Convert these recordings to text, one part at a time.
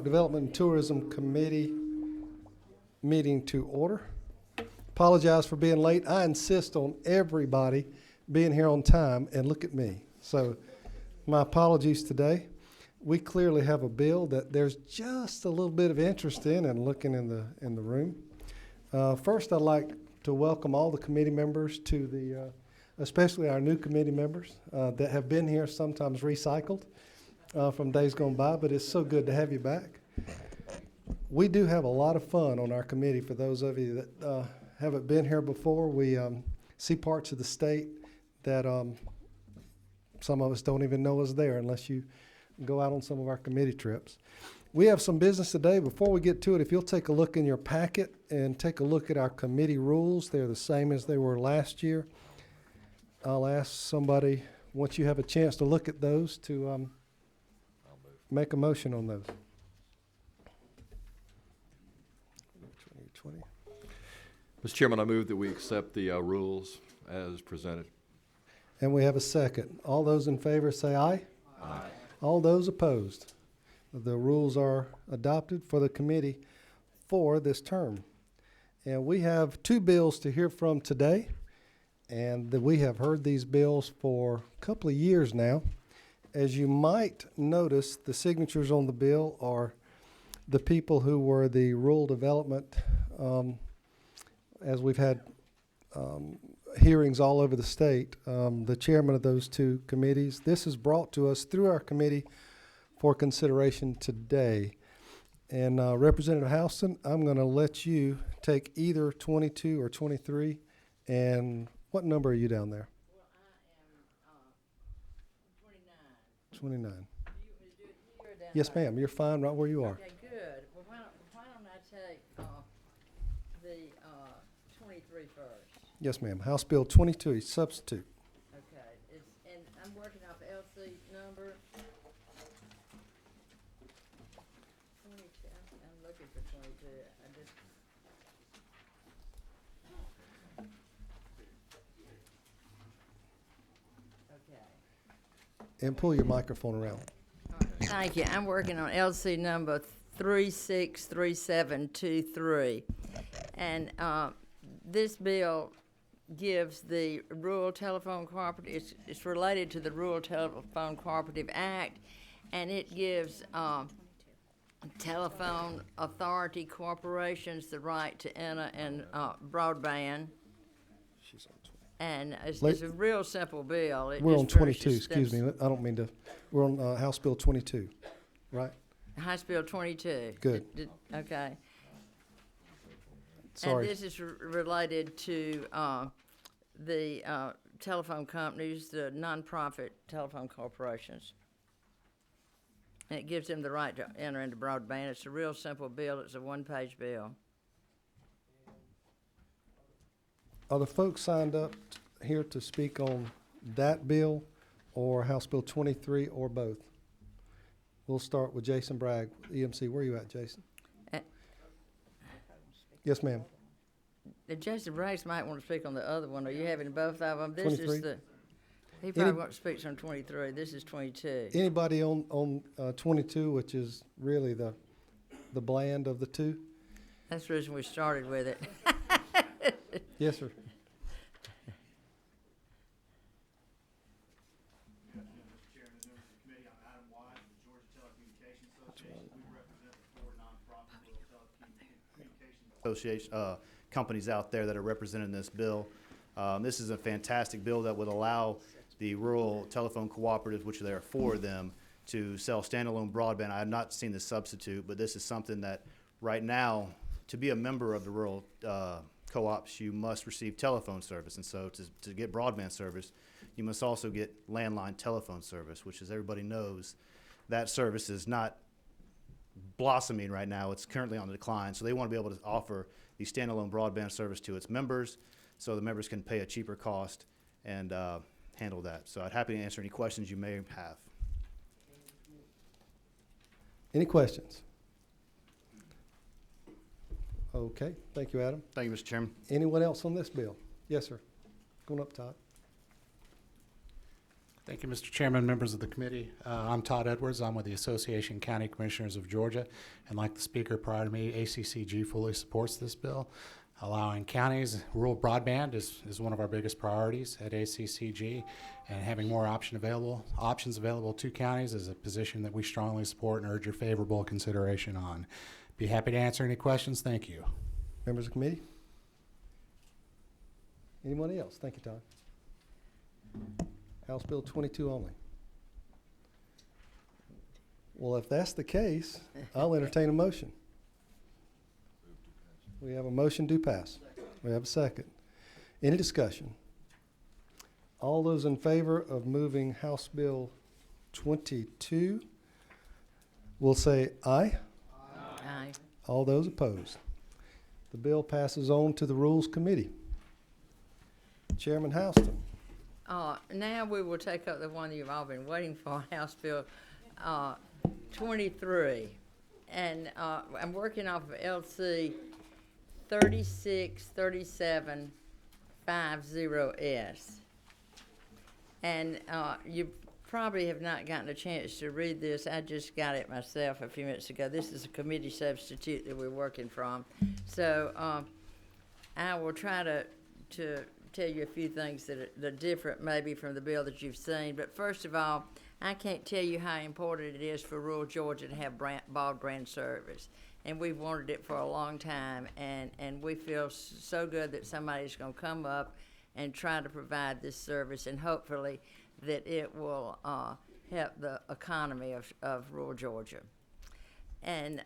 Development and Tourism Committee meeting to order. Apologize for being late. I insist on everybody being here on time, and look at me. So my apologies today. We clearly have a bill that there's just a little bit of interest in and looking in the room. First, I'd like to welcome all the committee members to the, especially our new committee members that have been here, sometimes recycled from days gone by, but it's so good to have you back. We do have a lot of fun on our committee. For those of you that haven't been here before, we see parts of the state that some of us don't even know is there unless you go out on some of our committee trips. We have some business today. Before we get to it, if you'll take a look in your packet and take a look at our committee rules, they're the same as they were last year. I'll ask somebody, once you have a chance to look at those, to make a motion on those. 2020. Mr. Chairman, I move that we accept the rules as presented. And we have a second. All those in favor say aye. Aye. All those opposed. The rules are adopted for the committee for this term. And we have two bills to hear from today. And we have heard these bills for a couple of years now. As you might notice, the signatures on the bill are the people who were the rural development, as we've had hearings all over the state, the chairman of those two committees. This is brought to us through our committee for consideration today. And Representative Houston, I'm going to let you take either 22 or 23. And what number are you down there? Well, I am 29. 29. Do you want me to do it here or down Yes, there? ma'am. You're fine right where you are. Okay, good. Well, why don't I take the 23 first? Yes, ma'am. House Bill 22, substitute. Okay, and I'm working off LC number 22. I'm looking for 22. I just. Okay. And pull your microphone around. Thank you. I'm working on LC number 363723. And this bill gives the Rural Telephone Cooperative, it's related to the Rural Telephone Cooperative Act, and it gives telephone authority corporations the right to enter in broadband. She's on 20. And it's Let- a real simple bill. It We're just on 22, furnishes excuse me. steps- I don't mean to. We're on House Bill 22, right? House Bill 22. Good. Okay. Sorry. And this is related to the telephone companies, the nonprofit telephone corporations. And it gives them the right to enter into broadband. It's a real simple bill. It's a one-page bill. Are the folks signed up here to speak on that bill or House Bill 23 or both? We'll start with Jason Bragg, EMC. Where are you at, Jason? Uh, Yes, ma'am. Jason Braggs might want to speak on the other one. Are you having both of them? This 23. is the, he probably won't speak on 23. This is 22. Anybody on 22, which is really the bland of the two? That's the reason we started with it. Yes, sir. Mr. Chairman, members of the committee, I'm Adam White of the Georgia Telecommunications Association. We represent the four nonprofit rural telecommunications association companies out there that are represented in this bill. This is a fantastic bill that would allow the rural telephone cooperatives, which there are four of them, to sell standalone broadband. I have not seen the substitute, but this is something that right now, to be a member of the rural co-ops, you must receive telephone service. And so to get broadband service, you must also get landline telephone service, which, as everybody knows, that service is not blossoming right now. It's currently on the decline. So they want to be able to offer the standalone broadband service to its members so the members can pay a cheaper cost and handle that. So I'd happy to answer any questions you may have. Any questions? Okay, thank you, Adam. Thank you, Mr. Chairman. Anyone else on this bill? Yes, sir. Going up top. Thank you, Mr. Chairman, members of the committee. I'm Todd Edwards. I'm with the Association of County Commissioners of Georgia. And like the speaker prior to me, ACCG fully supports this bill. Allowing counties, rural broadband is one of our biggest priorities at ACCG. And having more options available to counties is a position that we strongly support and urge your favorable consideration on. Be happy to answer any questions. Thank you. Members of the committee? Anyone else? Thank you, Todd. House Bill 22 only. Well, if that's the case, I'll entertain a motion. We have a motion to pass. We have a second. Any discussion? All those in favor of moving House Bill 22 will say aye. Aye. All those opposed. The bill passes on to the Rules Committee. Chairman Houston. Now we will take up the one you've all been waiting for, House Bill 23. And I'm working off of LC 363750S. And you probably have not gotten a chance to read this. I just got it myself a few minutes ago. This is a committee substitute that we're working from. So I will try to tell you a few things that are different maybe from the bill that you've seen. But first of all, I can't tell you how important it is for rural Georgia to have broadband service. And we've wanted it for a long time, and we feel so good that somebody's going to come up and try to provide this service, and hopefully that it will help the economy of rural Georgia. And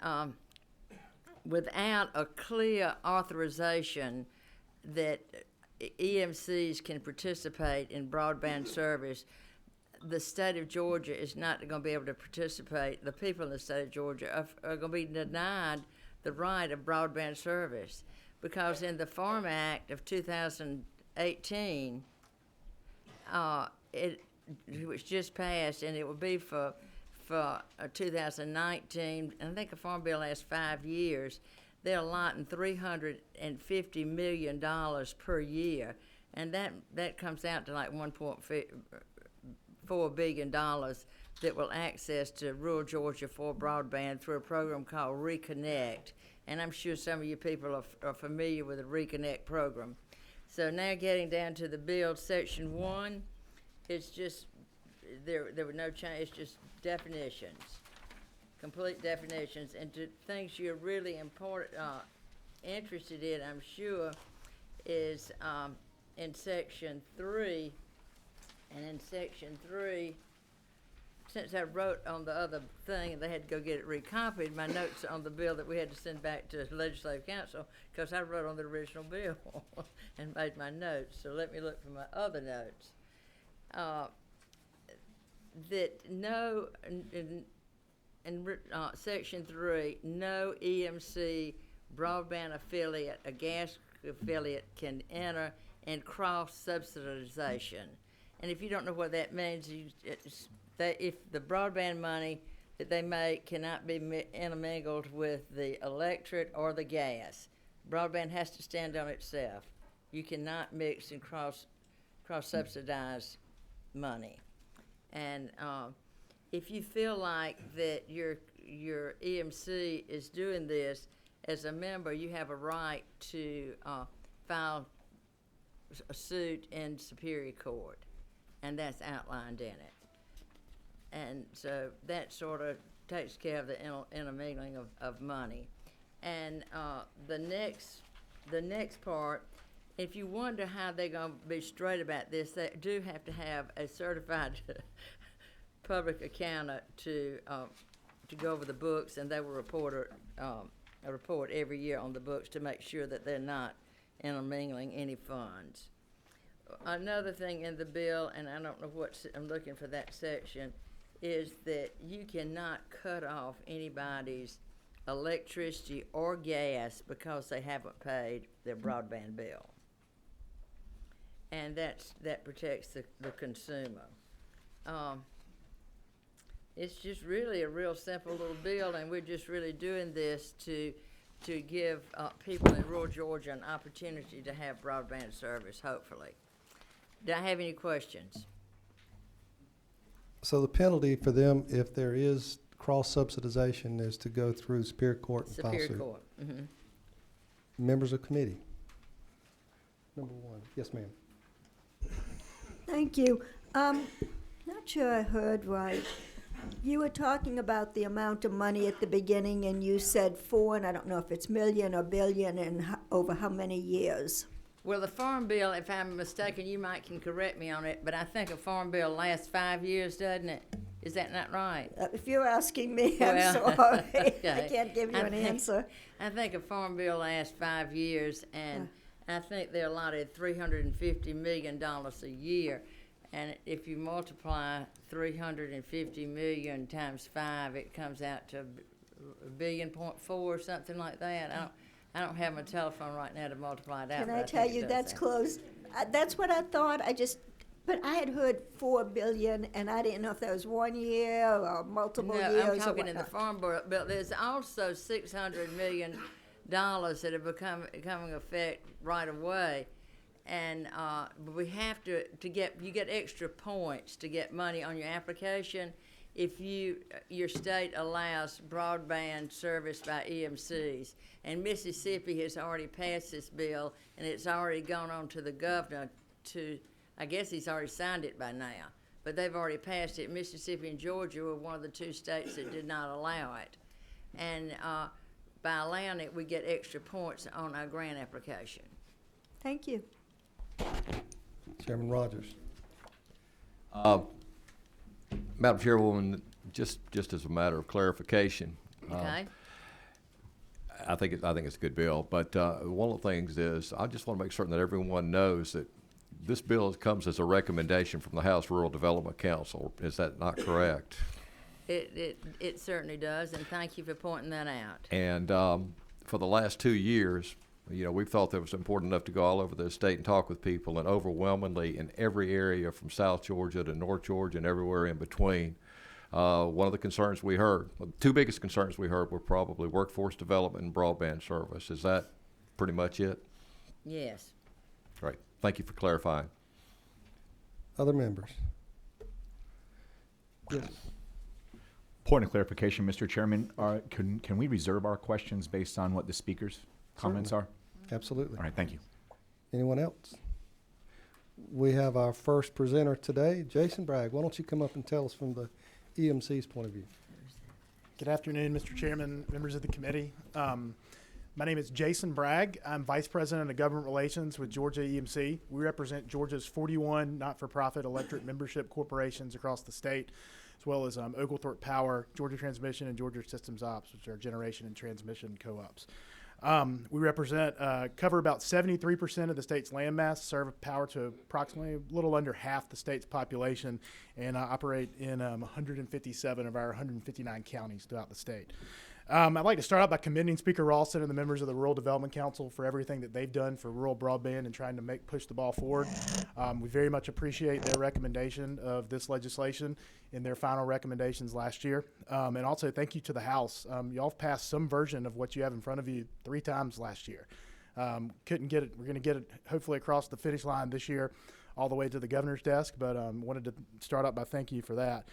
without a clear authorization that EMCs can participate in broadband service, the state of Georgia is not going to be able to participate. The people in the state of Georgia are going to be denied the right of broadband service, because in the Farm Act of 2018, it was just passed, and it will be for 2019. And I think a farm bill lasts 5 years. They're allotting $350 million per year, and that comes out to like $1.4 billion that will access to rural Georgia for broadband through a program called Reconnect. And I'm sure some of you people are familiar with the Reconnect program. So now getting down to the bill, Section 1, it's just, there were no change, it's just definitions. Complete definitions, and to things you're really interested in, I'm sure, is in Section 3. And in Section 3, since I wrote on the other thing and they had to go get it recopied, my notes on the bill that we had to send back to Legislative Council, because I wrote on the original bill and made my notes. So let me look for my other notes. That no, in Section 3, no EMC broadband affiliate, a gas affiliate, can enter in cross-subsidization. And if you don't know what that means, if the broadband money that they make cannot be intermingled with the electric or the gas. Broadband has to stand on itself. You cannot mix and cross-subsidize money. And if you feel like that your EMC is doing this, as a member, you have a right to file a suit in Superior Court, and that's outlined in it. And so that sort of takes care of the intermingling of money. And the next part, if you wonder how they're going to be straight about this, they do have to have a certified public accountant to go over the books, and they will report a report every year on the books to make sure that they're not intermingling any funds. Another thing in the bill, and I don't know I'm looking for that section, is that you cannot cut off anybody's electricity or gas because they haven't paid their broadband bill. And that protects the consumer. It's just really a real simple little bill, and we're just really doing this to give people in rural Georgia an opportunity to have broadband service, hopefully. Do I have any questions? So the penalty for them, if there is cross-subsidization, is to go through Superior Court and file Superior suit. Court. Members of committee. Number one. Yes, ma'am. Thank you. Not sure I heard right. You were talking about the amount of money at the beginning, and you said four, and I don't know if it's million or billion, and over how many years? Well, the Farm Bill, if I'm mistaken, you might can correct me on it, but I think a Farm Bill lasts 5 years, doesn't it? Is that not right? If you're asking me, Well, I'm sorry. I okay. can't give you I an think- answer. I think a Farm Bill lasts 5 years, and I think they're allotted $350 million a year. And if you multiply 350 million times 5, it comes out to $1.4 billion or something like that. I don't have my telephone right now to multiply it out. Can but I tell think it you does that's that. close? That's what I thought. But I had heard 4 billion, and I didn't know if that was 1 year or multiple No, years. I'm or talking in the whatnot. Farm Bill. There's also $600 million that have coming effect right away. And but we have to get extra points to get money on your application if your state allows broadband service by EMCs. And Mississippi has already passed this bill, and it's already gone on to the governor to, I guess he's already signed it by now, but they've already passed it. Mississippi and Georgia were one of the 2 states that did not allow it. And by allowing it, we get extra points on our grant application. Thank you. Chairman Rogers. Madam Chairwoman, just as a matter of clarification, Okay? I think it's a good bill, but one of the things is, I just want to make certain that everyone knows that this bill comes as a recommendation from the House Rural Development Council. Is that not correct? It certainly does, and thank you for pointing that out. And for the last 2 years, we've thought that it was important enough to go all over the state and talk with people, and overwhelmingly in every area from South Georgia to North Georgia and everywhere in between, one of the concerns we heard, the 2 biggest concerns we heard were probably workforce development and broadband service. Is that pretty much it? Yes. Great. Thank you for clarifying. Other members. Yes. Point of clarification, Mr. Chairman, can we reserve our questions based on what the speaker's comments are? Absolutely. All right, thank you. Anyone else? We have our first presenter today, Jason Bragg. Why don't you come up and tell us from the EMC's point of view? Good afternoon, Mr. Chairman, members of the committee. My name is Jason Bragg. I'm Vice President of Government Relations with Georgia EMC. We represent Georgia's 41 not-for-profit electric membership corporations across the state, as well as Oglethorpe Power, Georgia Transmission, and Georgia Systems Ops, which are generation and transmission co-ops. We represent, cover about 73% of the state's landmass, serve power to approximately a little under half the state's population, and operate in 157 of our 159 counties throughout the state. I'd like to start out by commending Speaker Ralston and the members of the Rural Development Council for everything that they've done for rural broadband and trying to push the ball forward. We very much appreciate their recommendation of this legislation in their final recommendations last year. And also thank you to the House. Y'all have passed some version of what you have in front of you 3 times last year. Couldn't get it. We're going to get it hopefully across the finish line this year all the way to the governor's desk, but wanted to start out by thanking you for that.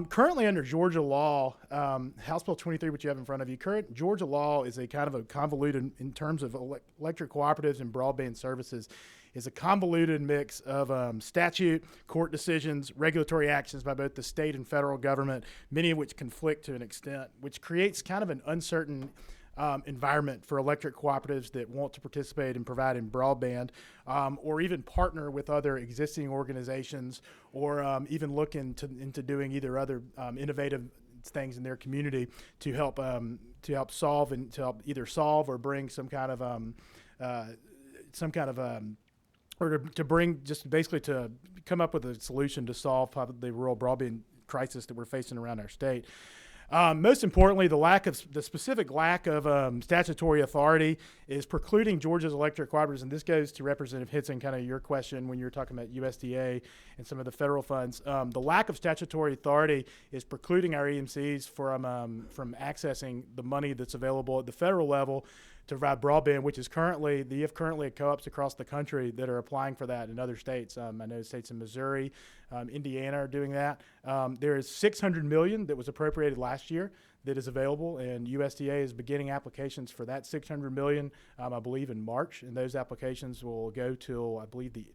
Currently under Georgia law, House Bill 23, which you have in front of you, current Georgia law is a kind of a convoluted, in terms of electric cooperatives and broadband services, is a convoluted mix of statute, court decisions, regulatory actions by both the state and federal government, many of which conflict to an extent, which creates kind of an uncertain environment for electric cooperatives that want to participate in providing broadband, or even partner with other existing organizations, or even look into doing either other innovative things in their community to help solve either solve or bring some kind of or to bring, just basically to come up with a solution to solve the rural broadband crisis that we're facing around our state. Most importantly, the specific lack of statutory authority is precluding Georgia's electric cooperatives, and this goes to Representative Hitson, kind of your question when you were talking about USDA and some of the federal funds. The lack of statutory authority is precluding our EMCs from accessing the money that's available at the federal level to provide broadband, which is currently, you have currently co-ops across the country that are applying for that in other states. I know states in Missouri, Indiana are doing that. There is $600 million that was appropriated last year that is available, and USDA is beginning applications for that $600 million, I believe, in March, and those applications will go till, I believe, the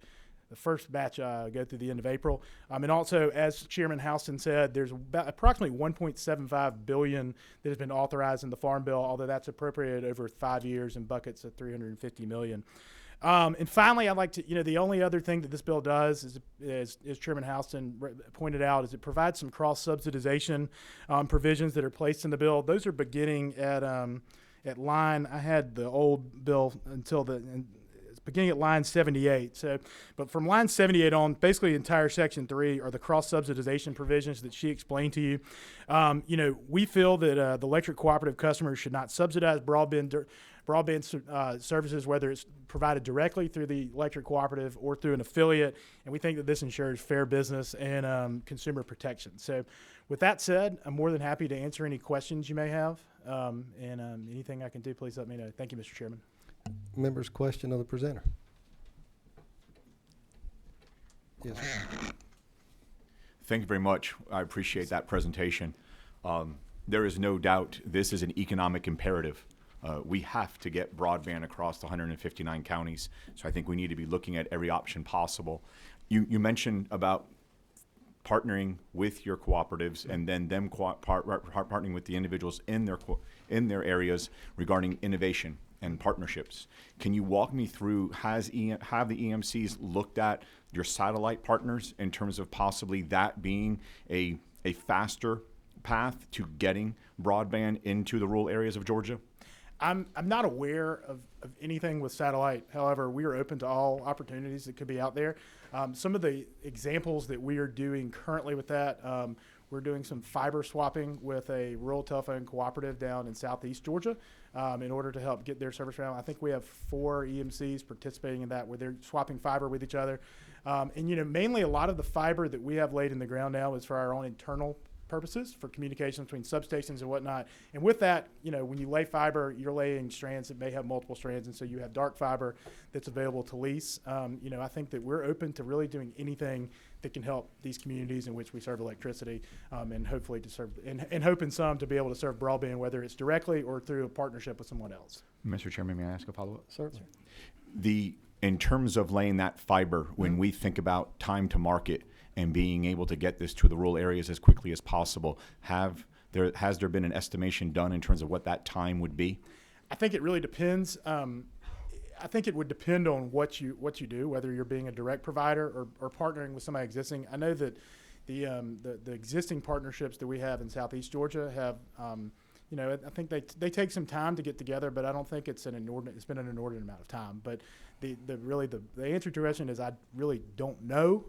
first batch go through the end of April. And also, as Chairman Houston said, there's about approximately $1.75 billion that has been authorized in the Farm Bill, although that's appropriated over 5 years in buckets of $350 million. And finally, I'd like to, the only other thing that this bill does is Chairman Houston pointed out, is it provides some cross-subsidization provisions that are placed in the bill. Those are beginning at line, I had the old bill until beginning at line 78. So, but from line 78 on, basically the entire section 3 are the cross-subsidization provisions that she explained to you. We feel that the electric cooperative customers should not subsidize broadband services, whether it's provided directly through the electric cooperative or through an affiliate, and we think that this ensures fair business and consumer protection. So with that said, I'm more than happy to answer any questions you may have, and anything I can do, please let me know. Thank you, Mr. Chairman. Members, question of the presenter. Yes, sir. Thank you very much. I appreciate that presentation. There is no doubt this is an economic imperative. We have to get broadband across the 159 counties, so I think we need to be looking at every option possible. You mentioned about partnering with your cooperatives and then them partnering with the individuals in their areas regarding innovation and partnerships. Can you walk me through, have the EMCs looked at your satellite partners in terms of possibly that being a faster path to getting broadband into the rural areas of Georgia? I'm not aware of anything with satellite. However, we are open to all opportunities that could be out there. Some of the examples that we are doing currently with that, we're doing some fiber swapping with a rural telephone cooperative down in southeast Georgia in order to help get their service around. I think we have 4 EMCs participating in that, where they're swapping fiber with each other. Mainly a lot of the fiber that we have laid in the ground now is for our own internal purposes, for communication between substations and whatnot. And with that, when you lay fiber, you're laying strands that may have multiple strands, and so you have dark fiber that's available to lease. I think that we're open to really doing anything that can help these communities in which we serve electricity, and hopefully to serve, and hoping some to be able to serve broadband, whether it's directly or through a partnership with someone else. Mr. Chairman, may I ask a follow-up? certainly. In terms of laying that fiber, when we think about time to market and being able to get this to the rural areas as quickly as possible, has there been an estimation done in terms of what that time would be? I think it really depends. I think it would depend on what you do, whether you're being a direct provider or partnering with somebody existing. I know that the existing partnerships that we have in southeast Georgia have, I think they take some time to get together, but I don't think it's been an inordinate amount of time. But the answer to your question is I really don't know.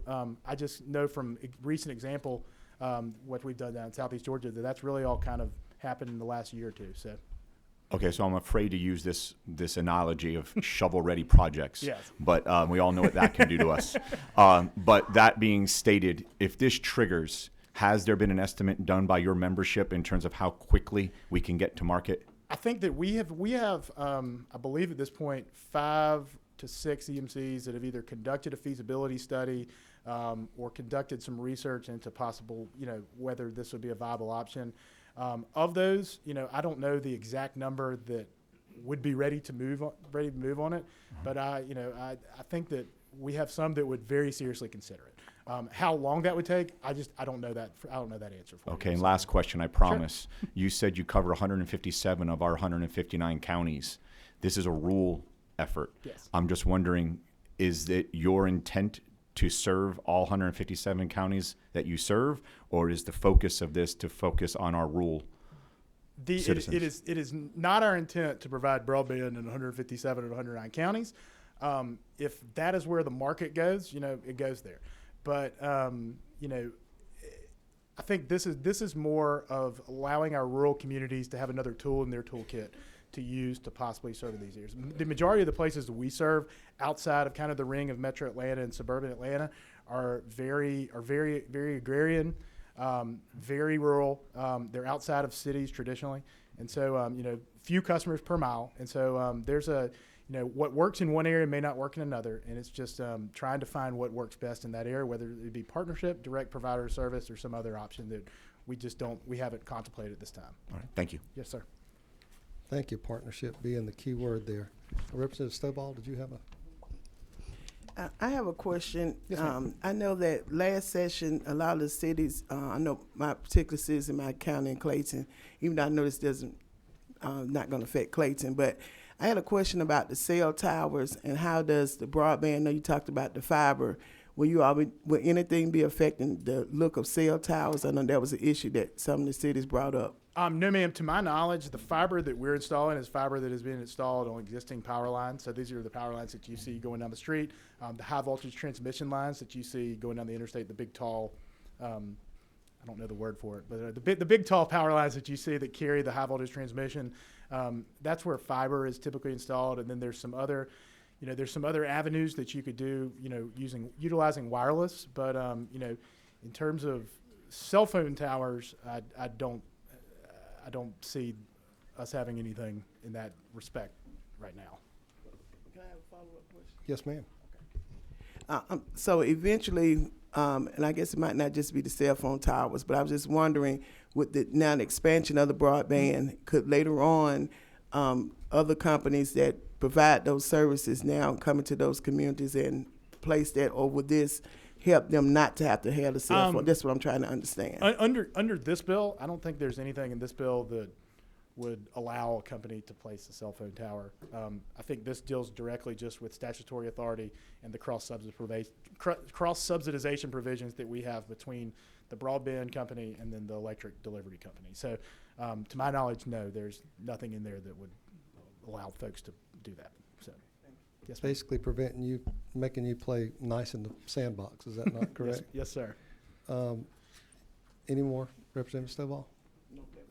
I just know from recent example, what we've done down in southeast Georgia, that's really all kind of happened in the last year or two. So. Okay, so I'm afraid to use this analogy of shovel-ready projects. Yes. But we all know what that can do to us. But that being stated, if this triggers, has there been an estimate done by your membership in terms of how quickly we can get to market? I think that we have I believe at this point 5 to 6 EMCs that have either conducted a feasibility study or conducted some research into possible, whether this would be a viable option. Of those, I don't know the exact number that would be ready to move on it, but I think that we have some that would very seriously consider it. How long that would take, I don't know that. I don't know that answer for you. Okay, and last question, I promise. Sure. You said you cover 157 of our 159 counties. This is a rural effort. Yes. I'm just wondering, is it your intent to serve all 157 counties that you serve, or is the focus of this to focus on our rural citizens? It is not our intent to provide broadband in 157 or 109 counties. If that is where the market goes, it goes there. But I think this is more of allowing our rural communities to have another tool in their toolkit to use to possibly serve these areas. The majority of the places that we serve outside of kind of the ring of Metro Atlanta and suburban Atlanta are very agrarian, very rural. They're outside of cities traditionally, And so, few customers per mile. And so there's what works in one area may not work in another. And it's just trying to find what works best in that area, whether it be partnership, direct provider service, or some other option that we haven't contemplated at this time. All right, thank you. Yes, sir. Thank you, partnership being the key word there. Representative Stovall, did you have a? I have a question. Yes, ma'am. I know that last session, a lot of the cities, I know my particular cities in my county in Clayton, even though I know this doesn't, not going to affect Clayton, but I had a question about the cell towers and how does the broadband, I know you talked about the fiber, will anything be affecting the look of cell towers? I know that was an issue that some of the cities brought up. No, ma'am. To my knowledge, the fiber that we're installing is fiber that has been installed on existing power lines. So these are the power lines that you see going down the street, the high voltage transmission lines that you see going down the interstate, the big tall, I don't know the word for it, but the big tall power lines that you see that carry the high voltage transmission. That's where fiber is typically installed, and then there's some other avenues that you could do, utilizing wireless. But in terms of cell phone towers, I don't see us having anything in that respect right now. Can I have a follow-up question? Yes, ma'am. So eventually, and I guess it might not just be the cell phone towers, but I was just wondering, with the expansion of the broadband, could later on other companies that provide those services now come into those communities and place that, or would this help them not to have to have the cell phone? That's what I'm trying to understand. Under this bill, I don't think there's anything in this bill that would allow a company to place a cell phone tower. I think this deals directly just with statutory authority and the cross-subsidization provisions that we have between the broadband company and then the electric delivery company. So to my knowledge, no, there's nothing in there that would allow folks to do that. So, yes, ma'am. Basically making you play nice in the sandbox. Is that not correct? Yes, sir. Any more, Representative Stovall?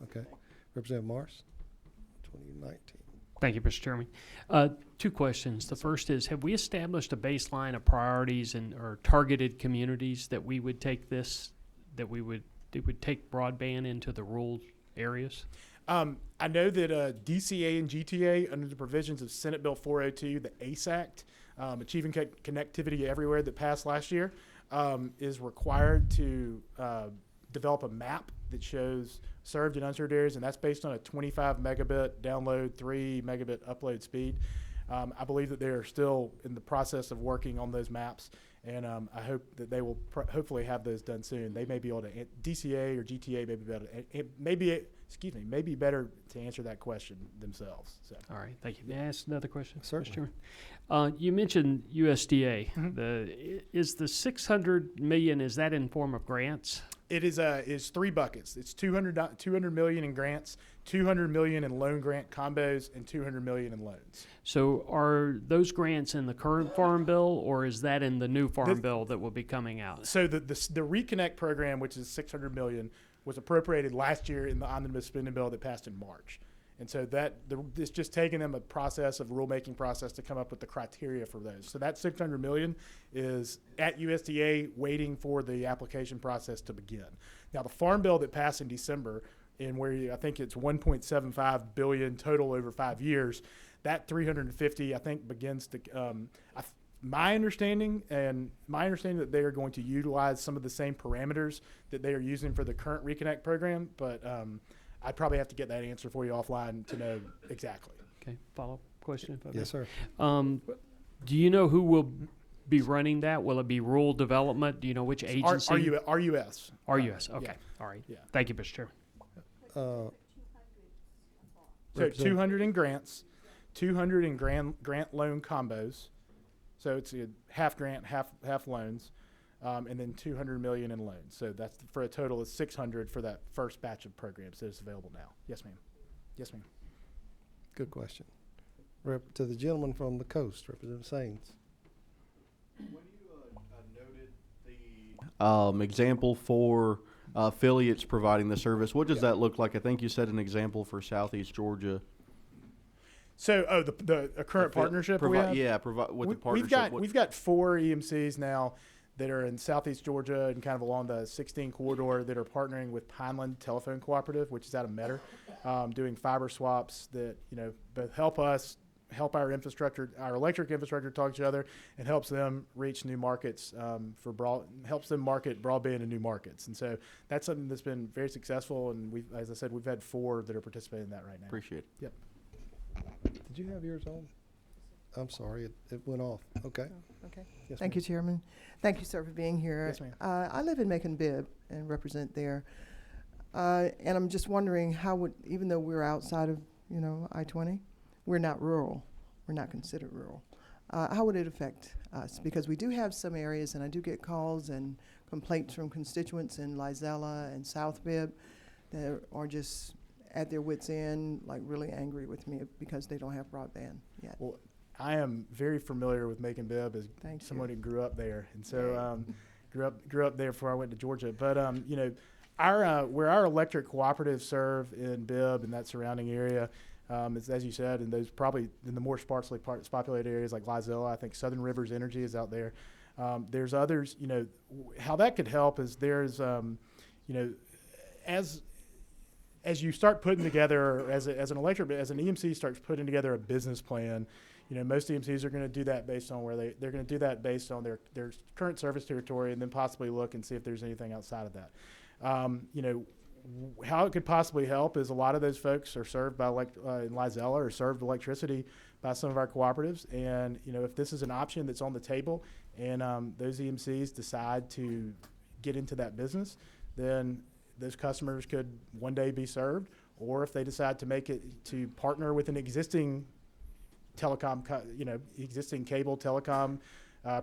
Okay. Representative Morris, 2019. Thank you, Mr. Chairman. Two questions. The first is, have we established a baseline of priorities or targeted communities that we would take it would take broadband into the rural areas? I know that DCA and GTA, under the provisions of Senate Bill 402, the ACE Act, Achieving Connectivity Everywhere, that passed last year, is required to develop a map that shows served and unserved areas, and that's based on a 25 megabit download, 3 megabit upload speed. I believe that they are still in the process of working on those maps, and I hope that they will hopefully have those done soon. They may be able to, DCA or GTA may be able to, may be better to answer that question themselves. So. All right, thank you. May I ask another question, Certainly. Mr. Chairman? You mentioned USDA. Mm-hmm. Is the $600 million, is that in form of grants? It is three buckets. It's $200 million in grants, $200 million in loan grant combos, and $200 million in loans. So are those grants in the current Farm Bill, or is that in the new Farm Bill that will be coming out? So the Reconnect program, which is $600 million, was appropriated last year in the omnibus spending bill that passed in March. And so it's just taking them a rulemaking process to come up with the criteria for those. So that $600 million is at USDA waiting for the application process to begin. Now the Farm Bill that passed in December, and where I think it's $1.75 billion total over 5 years, that $350 I think begins to. My understanding that they are going to utilize some of the same parameters that they are using for the current Reconnect program, but I'd probably have to get that answer for you offline to know exactly. Okay, follow-up question? If I may. Yes, sir. Do you know who will be running that? Will it be Rural Development? Do you know which agency? RUS. RUS, okay, Yeah. all right. Yeah. Thank you, Mr. Chairman. So Representative- 200 in grants, 200 in grant loan combos. So it's a half grant, half loans, and then 200 million in loans. So that's for a total of 600 for that first batch of programs that is available now. Yes, ma'am. Yes, ma'am. Good question. To the gentleman from the coast, Representative Saines. When you noted the example for affiliates providing the service, what does that look like? I think you said an example for Southeast Georgia. So, the current partnership we have? Yeah, with the partnership. We've got 4 EMCs now that are in southeast Georgia and kind of along the 16 corridor that are partnering with Pineland Telephone Cooperative, which is out of Metter, doing fiber swaps that, both help us, help our infrastructure, our electric infrastructure talk to each other, and helps them reach new markets helps them market broadband in new markets. And so that's something that's been very successful. And as I said, we've had 4 that are participating in that right now. Appreciate it. Yep. Did you have yours on? I'm sorry, it went off. Okay. Okay. Yes, Thank ma'am. you, Chairman. Thank you, sir, for being here. Yes, ma'am. I live in Macon-Bibb and represent there. And I'm just wondering even though we're outside of, I-20, we're not rural. We're not considered rural. How would it affect us? Because we do have some areas, and I do get calls and complaints from constituents in Lizella and South Bibb that are just at their wits' end, like really angry with me because they don't have broadband yet. Well, I am very familiar with Macon-Bibb as Thank someone you. who grew up there, and so grew up there before I went to Georgia. But our where our electric cooperatives serve in Bibb and that surrounding area, is, as you said, and those probably in the more sparsely populated areas like Lizella. I think Southern Rivers Energy is out there. There's others. How that could help is there's as you start putting together as an EMC starts putting together a business plan. Most EMCs are going to do that based on they're going to do that based on their current service territory, and then possibly look and see if there's anything outside of that. How it could possibly help is a lot of those folks are served by in Lizella or served electricity by some of our cooperatives, and if this is an option that's on the table, and those EMCs decide to get into that business, then those customers could one day be served, or if they decide to make it to partner with an existing existing cable telecom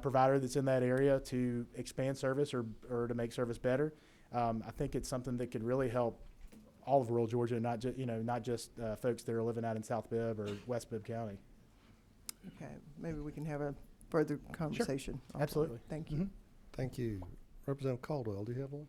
provider that's in that area to expand service or to make service better. I think it's something that could really help all of rural Georgia, not just folks that are living out in South Bibb or West Bibb County. Okay, maybe we can have a further conversation. offline. Absolutely. Thank you. Mhm. Thank you. Representative Caldwell, do you have one?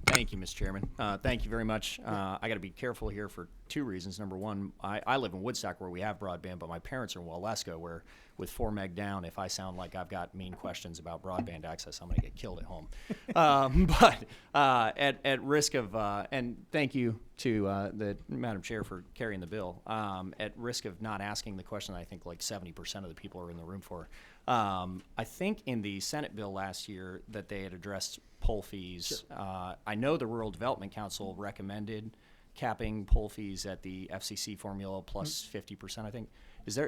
Thank you, Mr. Chairman. Thank you very much. I got to be careful here for 2 reasons. Number one, I live in Woodstock where we have broadband, but my parents are in Waleska where with 4 meg down, if I sound like I've got mean questions about broadband access, I'm going to get killed at home. But at risk of, and thank you to the Madam Chair for carrying the bill, at risk of not asking the question I think like 70% of the people are in the room for, I think in the Senate bill last year that they had addressed poll fees. Sure. I know the Rural Development Council recommended capping poll fees at the FCC formula plus 50%, I think.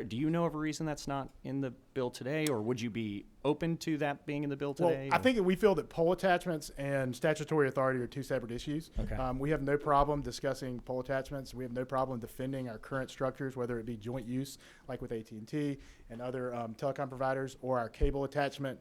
Do you know of a reason that's not in the bill today, or would you be open to that being in the bill today? Well, I think that we feel that poll attachments and statutory authority are 2 separate issues. Okay. We have no problem discussing poll attachments. We have no problem defending our current structures, whether it be joint use, like with AT&T and other telecom providers, or our cable attachment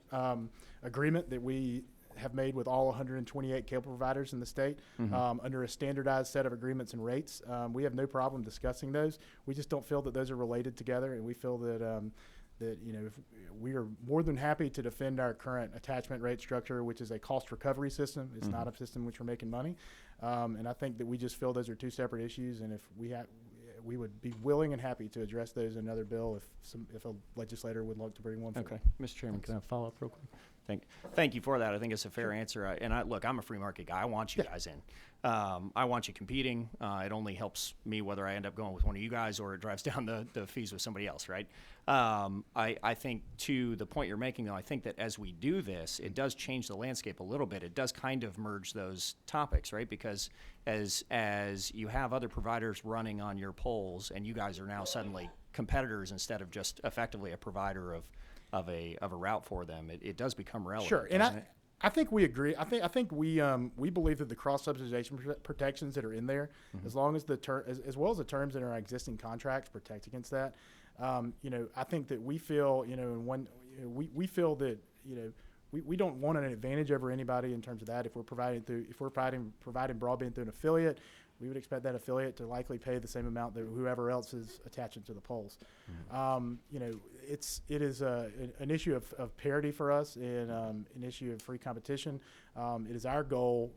agreement that we have made with all 128 cable providers in the state under a standardized set of agreements and rates. We have no problem discussing those. We just don't feel that those are related together, and we feel that if we are more than happy to defend our current attachment rate structure, which is a cost recovery system. It's not a system which we're making money, and I think that we just feel those are 2 separate issues. And if we would be willing and happy to address those in another bill if a legislator would like to bring one forward. Okay, Mr. Chairman, can I follow up real quick? Thank you for that. I think it's a fair answer. Look, I'm a free market guy. I want you guys in. I want you competing. It only helps me whether I end up going with one of you guys or it drives down the fees with somebody else, right? I think to the point you're making, though, I think that as we do this, it does change the landscape a little bit. It does kind of merge those topics, right? Because as you have other providers running on your polls, and you guys are now suddenly competitors instead of just effectively a provider of a route for them, it does become relevant. Sure, and doesn't it? I think we agree. I think we believe that the cross subsidization protections that are in there, as long as as well as the terms in our existing contracts protect against that. I think that we feel, we feel that we don't want an advantage over anybody in terms of that. If we're providing broadband through an affiliate, we would expect that affiliate to likely pay the same amount that whoever else is attaching to the poles. You know, it is an issue of parity for us and an issue of free competition. It is our goal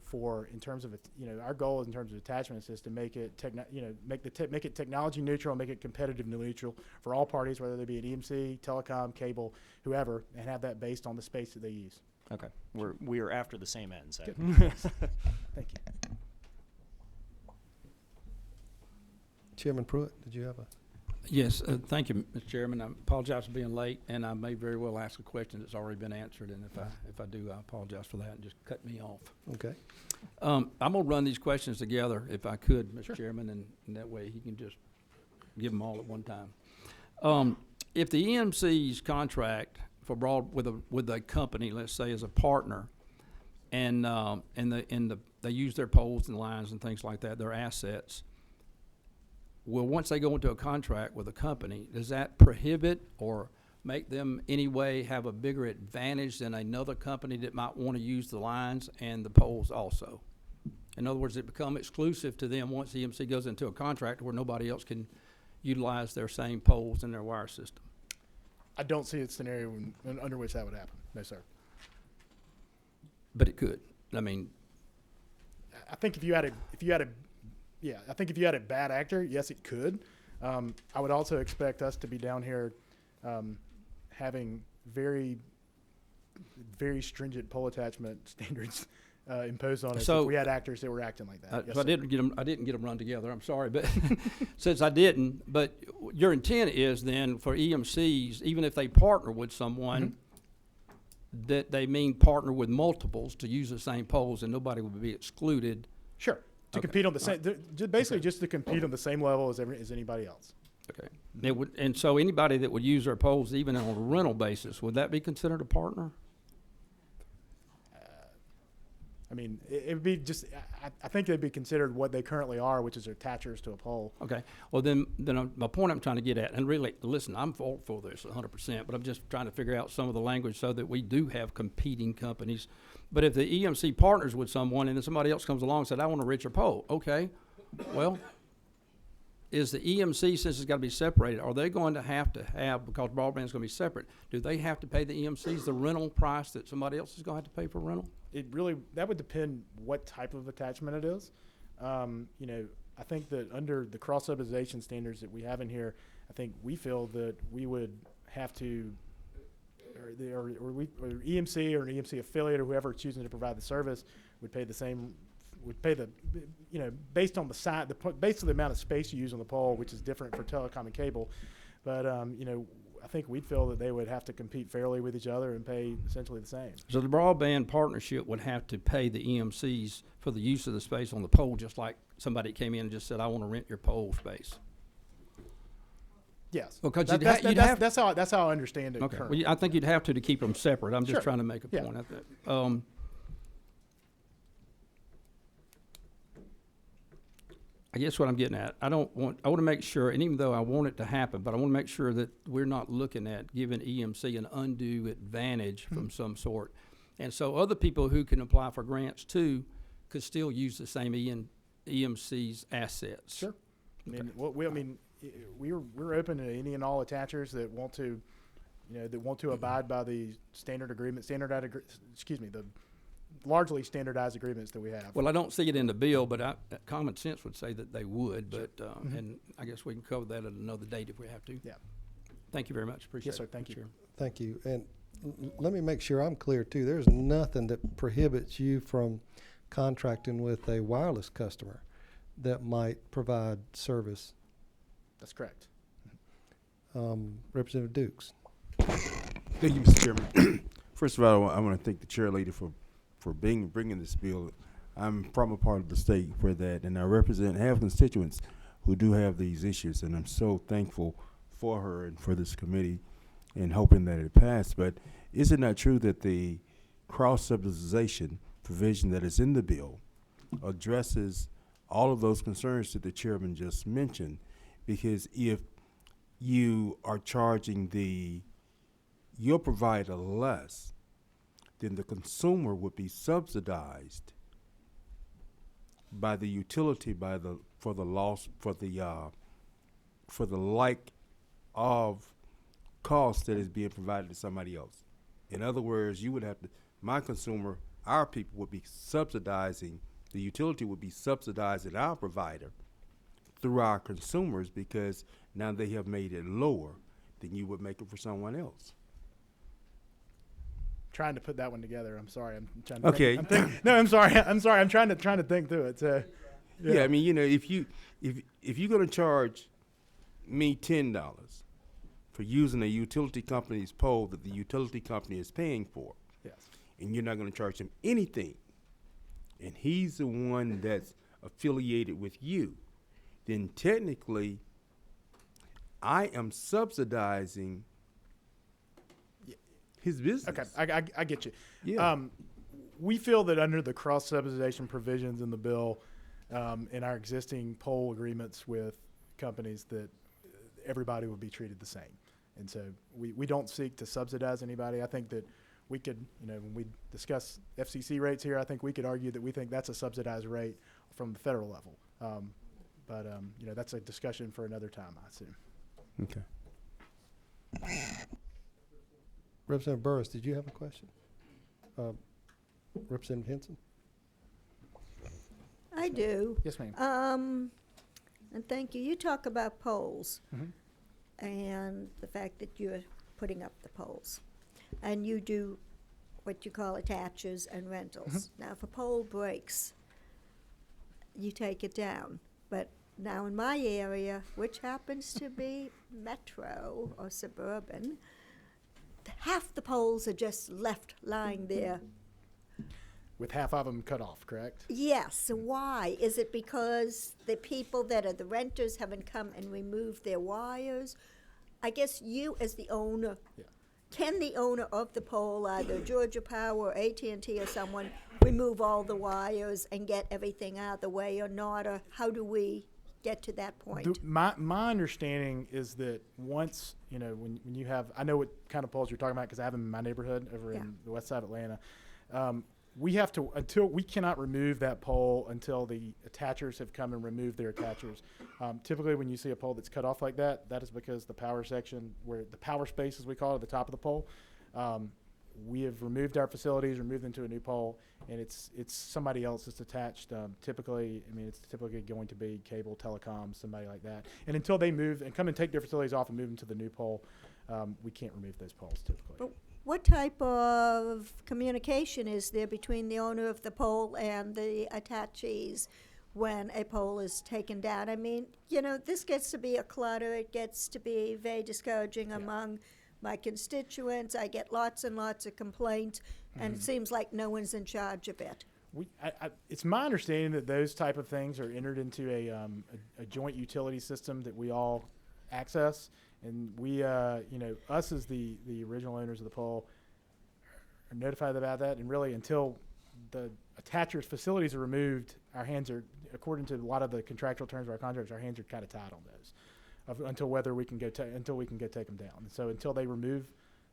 in terms of attachments is to make it make it technology neutral, make it competitive neutral for all parties, whether they be an EMC, telecom, cable, whoever, and have that based on the space that they use. Okay, we are after the same ends. Good. Thank you. Chairman Pruitt, did you have a? Yes, thank you, Mr. Chairman. I apologize for being late, and I may very well ask a question that's already been answered, and if I do, I apologize for that, and just cut me off. Okay. I'm gonna run these questions together, if I could, Mr. Chairman, and that way he can just give them all at one time. If the EMC's contract for with a company, let's say as a partner, and they use their poles and lines and things like that, their assets. Well, once they go into a contract with a company, does that prohibit or make them anyway have a bigger advantage than another company that might want to use the lines and the poles also? In other words, it become exclusive to them once EMC goes into a contract where nobody else can utilize their same poles and their wire system. I don't see a scenario under which that would happen. No, sir. But it could. I mean, I think if you had a bad actor, yes, it could. I would also expect us to be down here having very, very stringent pole attachment standards imposed on us So- if we had actors that were acting like that. Yes, so I sir. didn't get them run together. I'm sorry, but since I didn't, but your intent is then for EMCs, even if they partner with someone, that they mean partner with multiples to use the same poles, and nobody would be excluded. Sure. To Okay. compete on the same, basically just to compete on the same level as anybody else. Okay. It would, and so anybody that would use their poles even on a rental basis, would that be considered a partner? I mean, it would be just, I think they'd be considered what they currently are, which is attachers to a pole. Okay. Well, then my point I'm trying to get at, and really, listen, I'm for this 100%, but I'm just trying to figure out some of the language so that we do have competing companies. But if the EMC partners with someone and then somebody else comes along and said, I want a richer pole, okay, well, is the EMC, since it's got to be separated, are they going to have, because broadband's going to be separate, do they have to pay the EMCs the rental price that somebody else is going to have to pay for rental? That would depend what type of attachment it is. You know, I think that under the cross-subsidization standards that we have in here, I think we feel that we would have to, or EMC or an EMC affiliate or whoever choosing to provide the service would pay based on the size, based on the amount of space you use on the pole, which is different for telecom and cable. But, you know, I think we'd feel that they would have to compete fairly with each other and pay essentially the same. So the broadband partnership would have to pay the EMCs for the use of the space on the pole, just like somebody came in and just said, I want to rent your pole space. Yes. Because that's how I understand it Okay. currently. Well, I think you'd have to keep them separate. I'm just Sure. trying to make a Yeah. point at that. I guess what I'm getting at, I want to make sure, and even though I want it to happen, but I want to make sure that we're not looking at giving EMC an undue advantage from some sort. And so other people who can apply for grants too could still use the same EMC's assets. Sure. I mean, we're open to any and all attachers that want to, abide by the the largely standardized agreements that we have. Well, I don't see it in the bill, but common sense would say that they would, but, and I guess we can cover that at another date if we have to. Yeah. Thank you very much. Appreciate it. Yes, sir. Thank you. Sure. Thank you. And let me make sure I'm clear too. There's nothing that prohibits you from contracting with a wireless customer that might provide service. That's correct. Representative Dukes. Thank you, Mr. Chairman. First of all, I want to thank the chair lady for bringing this bill. I'm from a part of the state where that, and I have constituents who do have these issues, and I'm so thankful for her and for this committee and hoping that it passed. But is it not true that the cross-subsidization provision that is in the bill addresses all of those concerns that the chairman just mentioned? Because if you are charging your provider less, then the consumer would be subsidized by the utility for the like of cost that is being provided to somebody else. In other words, you would have to, my consumer, our people would be subsidizing, the utility would be subsidizing our provider through our consumers, because now they have made it lower than you would make it for someone else. Trying to put that one together. I'm sorry. I'm trying to Okay. no, I'm sorry. I'm sorry. I'm trying to think through it. Yeah, I mean, you know, if you're going to charge me $10 for using a utility company's pole that the utility company is paying for, yes, and you're not going to charge him anything, and he's the one that's affiliated with you, then technically I am subsidizing his business. Okay, I get you. Yeah. We feel that under the cross-subsidization provisions in the bill, in our existing pole agreements with companies, that everybody would be treated the same. And so we don't seek to subsidize anybody. I think that we could, you know, when we discuss FCC rates here, I think we could argue that we think that's a subsidized rate from the federal level. But you know, that's a discussion for another time, I assume. Okay. Representative Burris, did you have a question? Representative Henson? I do. Yes, ma'am. And thank you. You talk about poles Mhm. and the fact that you're putting up the poles. And you do what you call attaches and rentals. Now, if a pole breaks, you take it down. But now in my area, which happens to be metro or suburban, half the poles are just left lying there. With half of them cut off, correct? Yes, so why? Is it because the people that are the renters haven't come and removed their wires? I guess you as the owner, Yeah. can the owner of the pole, either Georgia Power or AT&T or someone, remove all the wires and get everything out of the way or not? Or how do we get to that point? My understanding is that once, you know, when you have, I know what kind of poles you're talking about because I have them in my neighborhood over Yeah. in the west side of Atlanta. We have to, we cannot remove that pole until the attachers have come and removed their attachers. Typically when you see a pole that's cut off like that, that is because the power section, where the power space, as we call it, at the top of the pole, we have removed our facilities, removed them to a new pole, and it's somebody else that's attached. Typically, I mean, it's typically going to be cable, telecom, somebody like that. And until they move and come and take their facilities off and move them to the new pole, we can't remove those poles typically. But what type of communication is there between the owner of the pole and the attachees when a pole is taken down? I mean, you know, this gets to be a clutter. It gets to be very discouraging among my constituents. I get lots and lots of complaints, and it seems like no one's in charge of it. It's my understanding that those type of things are entered into a joint utility system that we all access, and we, you know, us as the original owners of the pole are notified about that, and really until the attachers' facilities are removed, our hands are, according to a lot of the contractual terms of our contracts, our hands are kind of tied on those until whether we can go until we can go take them down. And so until they remove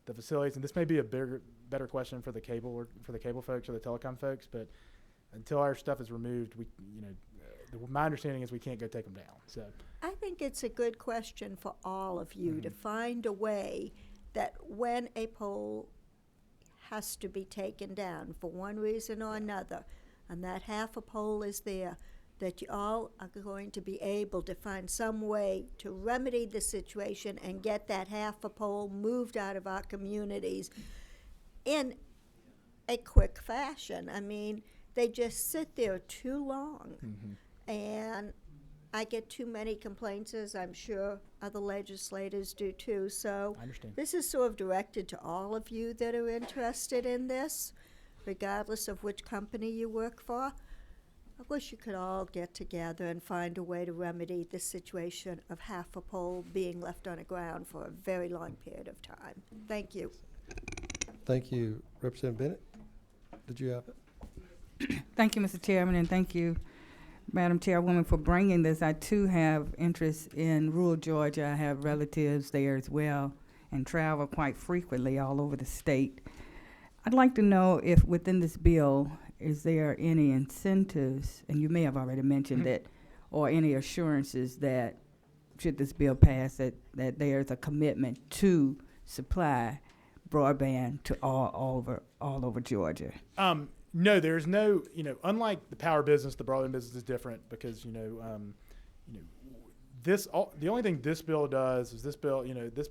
the facilities, and this may be a better question for the cable or for the cable folks or the telecom folks, but until our stuff is removed, we, you know, my understanding is we can't go take them down. So I think it's a good question for all of you to find a way that when a pole has to be taken down for one reason or another, and that half a pole is there, that you all are going to be able to find some way to remedy the situation and get that half a pole moved out of our communities in a quick fashion. I mean, they just sit there too long. And I get too many complaints, as I'm sure other legislators do too. So I understand. this is sort of directed to all of you that are interested in this, regardless of which company you work for. I wish you could all get together and find a way to remedy this situation of half a pole being left on the ground for a very long period of time. Thank you. Thank you. Representative Bennett, did you have it? Thank you, Mr. Chairman, and thank you, Madam Chairwoman, for bringing this. I too have interest in rural Georgia. I have relatives there as well and travel quite frequently all over the state. I'd like to know if within this bill, is there any incentives, and you may have already mentioned it, or any assurances that should this bill pass, that there's a commitment to supply broadband to all over Georgia? No, there's no, unlike the power business, the broadband business is different because, the only thing this bill does is this bill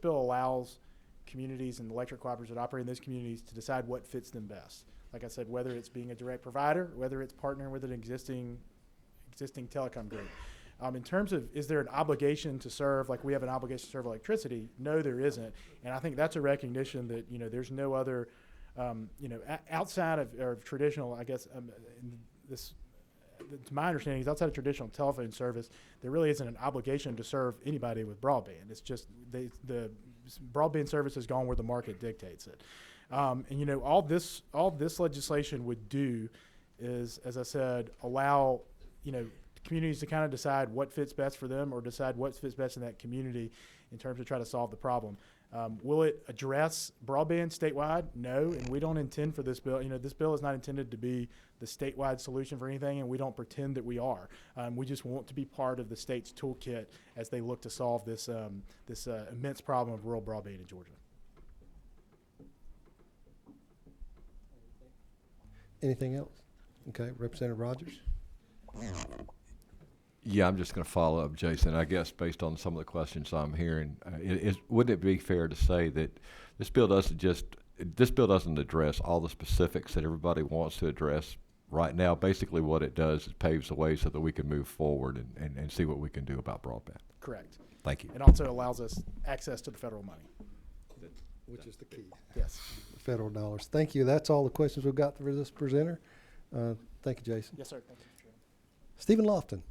allows communities and electric cooperatives that operate in those communities to decide what fits them best. Like I said, whether it's being a direct provider, whether it's partnering with an existing telecom group. In terms of, is there an obligation to serve, like we have an obligation to serve electricity? No, there isn't. And I think that's a recognition that, there's no other, outside of traditional, I guess, to my understanding, is outside of traditional telephone service, there really isn't an obligation to serve anybody with broadband. It's just the broadband service has gone where the market dictates it. And all this legislation would do is, as I said, allow communities to kind of decide what fits best for them or decide what fits best in that community in terms of trying to solve the problem. Will it address broadband statewide? No, and we don't intend for this bill. This bill is not intended to be the statewide solution for anything, and we don't pretend that we are. We just want to be part of the state's toolkit as they look to solve this immense problem of rural broadband in Georgia. Anything else? Okay, Representative Rogers. Yeah, I'm just going to follow up, Jason. I guess based on some of the questions I'm hearing, wouldn't it be fair to say that this bill doesn't address all the specifics that everybody wants to address right now? Basically, what it does is paves the way so that we can move forward and see what we can do about broadband. Correct. Thank you. It also allows us access to the federal money, which is the key. Yes. Federal dollars. Thank you. That's all the questions we've got for this presenter. Thank you, Jason. Yes, sir. Thank you, Mr. Chairman. Stephen Lofton.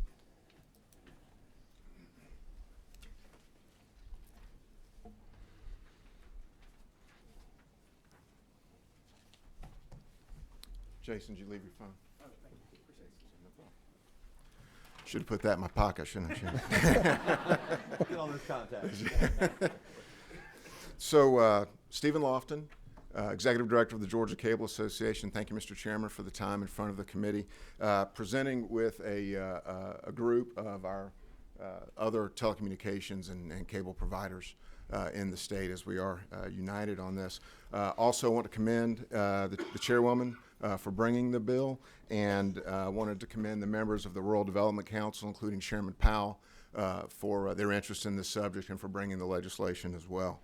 Jason, did you leave your phone? Oh, thank you. Appreciate it. Should have put that in my pocket, shouldn't I? Get on this contact. So, Stephen Lofton, Executive Director of the Georgia Cable Association. Thank you, Mr. Chairman, for the time in front of the committee. Presenting with a group of our other telecommunications and cable providers in the state as we are united on this. Also want to commend the chairwoman for bringing the bill, and wanted to commend the members of the Rural Development Council, including Chairman Powell, for their interest in this subject and for bringing the legislation as well.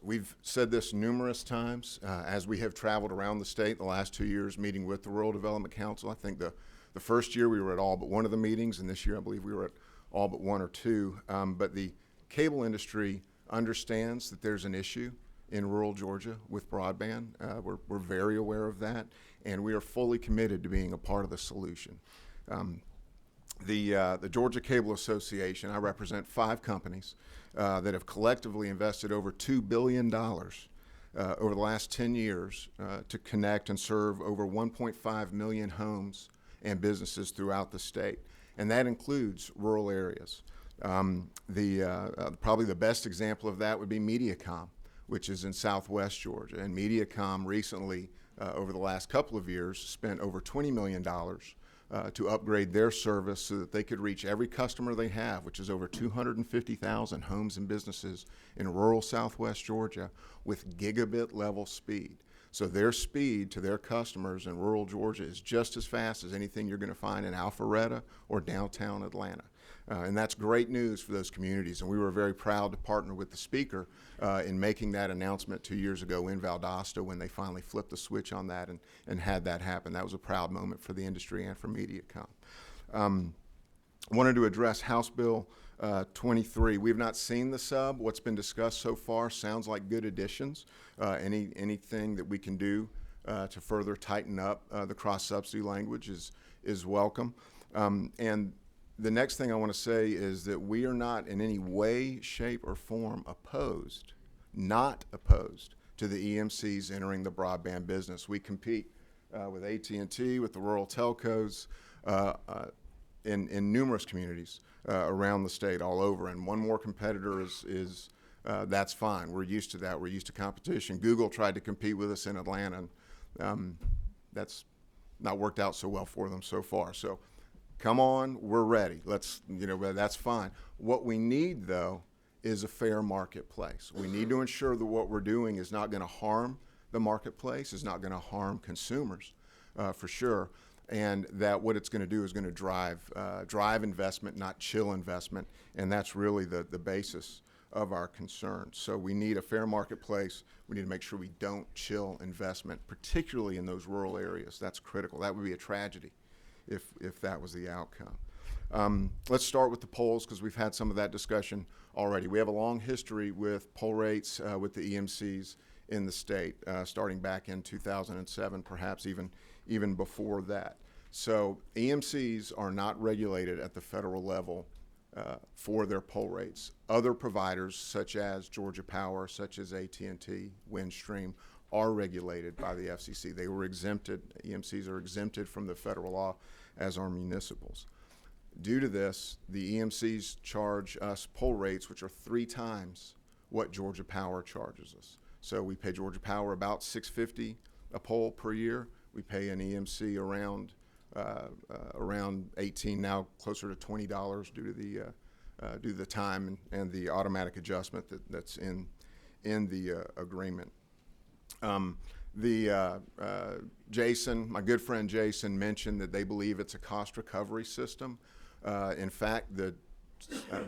We've said this numerous times as we have traveled around the state the last 2 years meeting with the Rural Development Council. I think the first year we were at all but one of the meetings, and this year I believe we were at all but one or two. But the cable industry understands that there's an issue in rural Georgia with broadband. We're very aware of that, and we are fully committed to being a part of the solution. The Georgia Cable Association, I represent 5 companies that have collectively invested over $2 billion over the last 10 years to connect and serve over 1.5 million homes and businesses throughout the state, and that includes rural areas. Probably the best example of that would be Mediacom, which is in southwest Georgia. And Mediacom recently, over the last couple of years, spent over $20 million to upgrade their service so that they could reach every customer they have, which is over 250,000 homes and businesses in rural southwest Georgia, with gigabit level speed. So their speed to their customers in rural Georgia is just as fast as anything you're going to find in Alpharetta or downtown Atlanta. And that's great news for those communities, and we were very proud to partner with the Speaker in making that announcement 2 years ago in Valdosta when they finally flipped the switch on that and had that happen. That was a proud moment for the industry and for Mediacom. Wanted to address House Bill 23. We have not seen the sub. What's been discussed so far sounds like good additions. Anything that we can do to further tighten up the cross-subsidy language is welcome. And the next thing I want to say is that we are not in any way, shape, or form opposed, not opposed to the EMCs entering the broadband business. We compete with AT&T, with the rural telcos, in numerous communities around the state, all over. And one more competitor is that's fine. We're used to that. We're used to competition. Google tried to compete with us in Atlanta. That's not worked out so well for them so far. So come on, we're ready. Let's, that's fine. What we need, though, is a fair marketplace. We need to ensure that what we're doing is not going to harm the marketplace, is not going to harm consumers, for sure, and that what it's going to do is going to drive investment, not chill investment, and that's really the basis of our concerns. So we need a fair marketplace. We need to make sure we don't chill investment, particularly in those rural areas. That's critical. That would be a tragedy if that was the outcome. Let's start with the polls, because we've had some of that discussion already. We have a long history with poll rates with the EMCs in the state, starting back in 2007, perhaps even before that. So EMCs are not regulated at the federal level for their poll rates. Other providers, such as Georgia Power, such as AT&T, Windstream, are regulated by the FCC. They were exempted. EMCs are exempted from the federal law, as are municipals. Due to this, the EMCs charge us poll rates which are 3 times what Georgia Power charges us. So we pay Georgia Power about $6.50 a poll per year. We pay an EMC around 18, now closer to $20 due to the time and the automatic adjustment that's in the agreement. Jason, my good friend Jason, mentioned that they believe it's a cost recovery system. In fact, the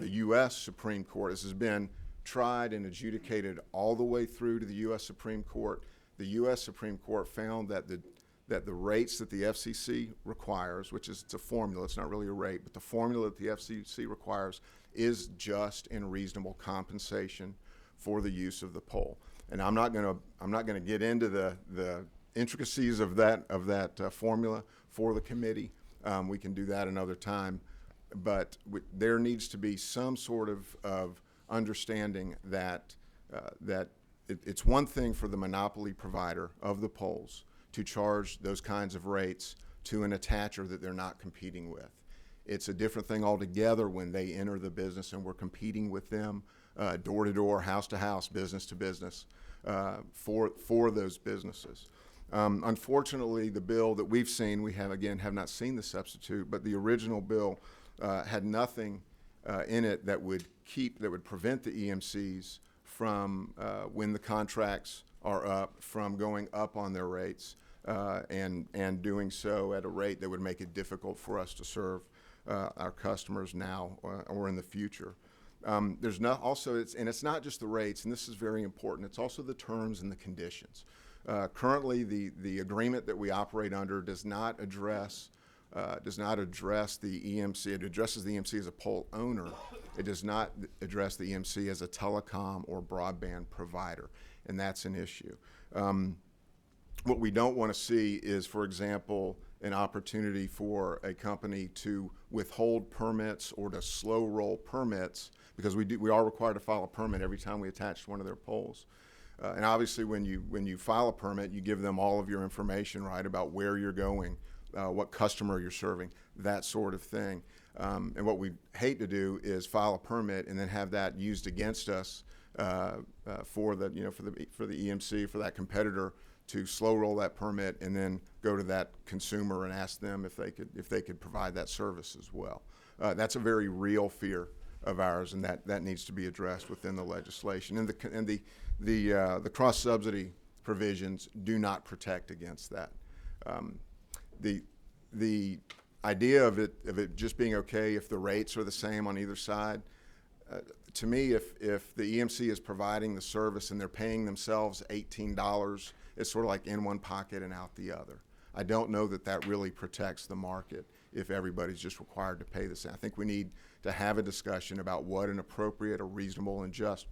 U.S. Supreme Court, this has been tried and adjudicated all the way through to the U.S. Supreme Court. The U.S. Supreme Court found that the rates that the FCC requires, which is, it's a formula, it's not really a rate, but the formula that the FCC requires is just and reasonable compensation for the use of the poll. And I'm not going to get into the intricacies of that formula for the committee. We can do that another time. But there needs to be some sort of understanding that it's one thing for the monopoly provider of the polls to charge those kinds of rates to an attacher that they're not competing with. It's a different thing altogether when they enter the business and we're competing with them door to door, house to house, business to business for those businesses. Unfortunately, the bill that we've seen, we have not seen the substitute, but the original bill had nothing in it that would prevent the EMCs from, when the contracts are up, from going up on their rates and doing so at a rate that would make it difficult for us to serve our customers now or in the future. There's not also, it's not just the rates, and this is very important, it's also the terms and the conditions. Currently, the agreement that we operate under does not address the EMC. It addresses the EMC as a poll owner. It does not address the EMC as a telecom or broadband provider, and that's an issue. What we don't want to see is, for example, an opportunity for a company to withhold permits or to slow roll permits, because we are required to file a permit every time we attach to one of their polls. And obviously, when you file a permit, you give them all of your information, right, about where you're going, what customer you're serving, that sort of thing. And what we hate to do is file a permit and then have that used against us for the EMC, for that competitor, to slow roll that permit and then go to that consumer and ask them if they could provide that service as well. That's a very real fear of ours, and that needs to be addressed within the legislation. And the cross subsidy provisions do not protect against that. The idea of it just being okay if the rates are the same on either side, to me, if the EMC is providing the service and they're paying themselves $18, it's sort of like in one pocket and out the other. I don't know that really protects the market if everybody's just required to pay the same. I think we need to have a discussion about what an appropriate, a reasonable, and just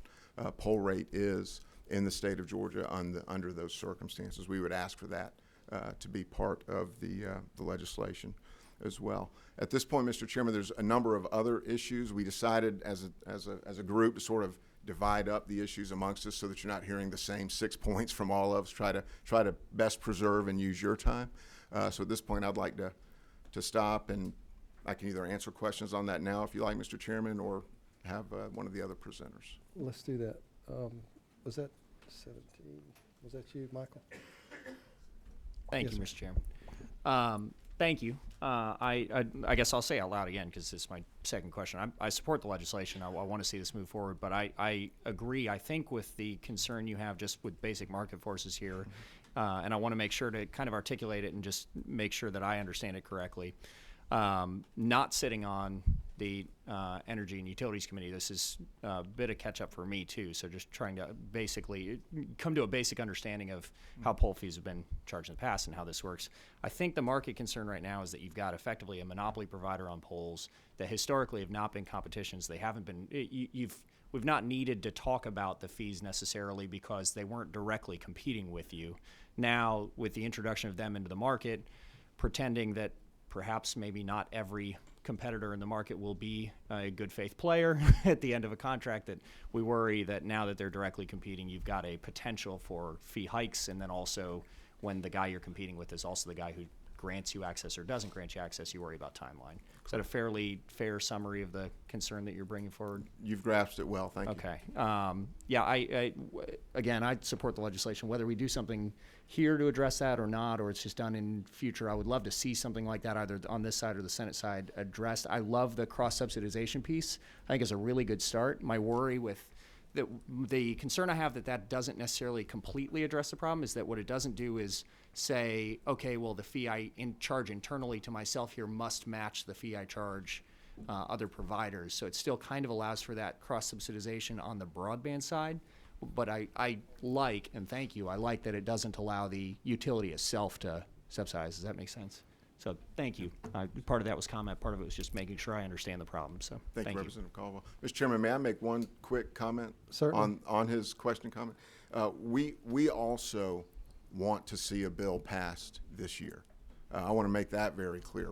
poll rate is in the state of Georgia under those circumstances. We would ask for that to be part of the legislation as well. At this point, Mr. Chairman, there's a number of other issues. We decided as a group to sort of divide up the issues amongst us so that you're not hearing the same 6 points from all of us. Try to best preserve and use your time. So at this point, I'd like to stop, and I can either answer questions on that now, if you like, Mr. Chairman, or have one of the other presenters. Let's do that. Was that 17? Was that you, Michael? Thank Yes, you, sir. Mr. Chairman. Thank you. I guess I'll say out loud again because it's my second question. I support the legislation. I want to see this move forward, but I agree. I think with the concern you have just with basic market forces here, and I want to make sure to kind of articulate it and just make sure that I understand it correctly. Not sitting on the Energy and Utilities Committee, this is a bit of catch up for me too. So just trying to basically come to a basic understanding of how poll fees have been charged in the past and how this works. I think the market concern right now is that you've got effectively a monopoly provider on polls that historically have not been competitions. They haven't been, we've not needed to talk about the fees necessarily because they weren't directly competing with you. Now, with the introduction of them into the market, pretending that perhaps maybe not every competitor in the market will be a good faith player at the end of a contract, that we worry that now that they're directly competing, you've got a potential for fee hikes. And then also when the guy you're competing with is also the guy who grants you access or doesn't grant you access, you worry about timeline. Is that a fairly fair summary of the concern that you're bringing forward? You've grasped it well. Thank you. Okay. Yeah, again, I support the legislation. Whether we do something here to address that or not, or it's just done in future, I would love to see something like that either on this side or the Senate side addressed. I love the cross-subsidization piece. I think it's a really good start. My worry with the concern I have that doesn't necessarily completely address the problem is that what it doesn't do is say, okay, well, the fee I charge internally to myself here must match the fee I charge other providers. So it still kind of allows for that cross-subsidization on the broadband side. But I like, and thank you, I like that it doesn't allow the utility itself to subsidize. Does that make sense? So thank you. Part of that was comment. Part of it was just making sure I understand the problem. So Thank you, Representative Caldwell. Mr. Chairman, may I make one quick comment? Certainly. On his question comment? We also want to see a bill passed this year. I want to make that very clear.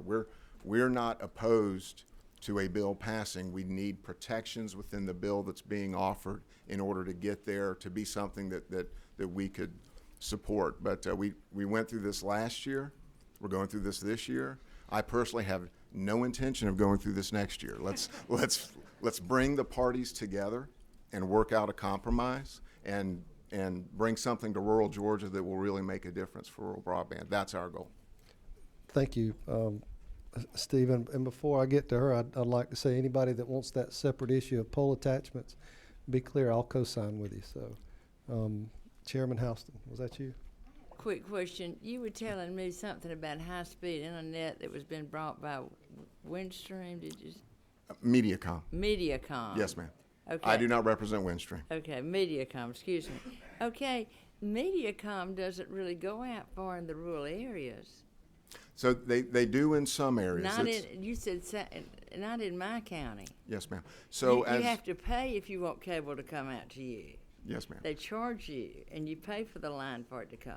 We're not opposed to a bill passing. We need protections within the bill that's being offered in order to get there to be something that we could support. But we went through this last year. We're going through this year. I personally have no intention of going through this next year. Let's bring the parties together and work out a compromise and bring something to rural Georgia that will really make a difference for rural broadband. That's our goal. Thank you, Stephen. And before I get to her, I'd like to say anybody that wants that separate issue of poll attachments, be clear, I'll co-sign with you. So, Chairman Houston, was that you? Quick question. You were telling me something about high-speed internet that was being brought by Windstream. Did you? Mediacom. Mediacom. Yes, ma'am. Okay. I do not represent Windstream. Okay, Mediacom, excuse me. Okay, Mediacom doesn't really go out far in the rural areas. So they do in some areas. Not in, you said, not in my county. Yes, ma'am. So you have to pay if you want cable to come out to you. Yes, ma'am. They charge you, and you pay for the line for it to come.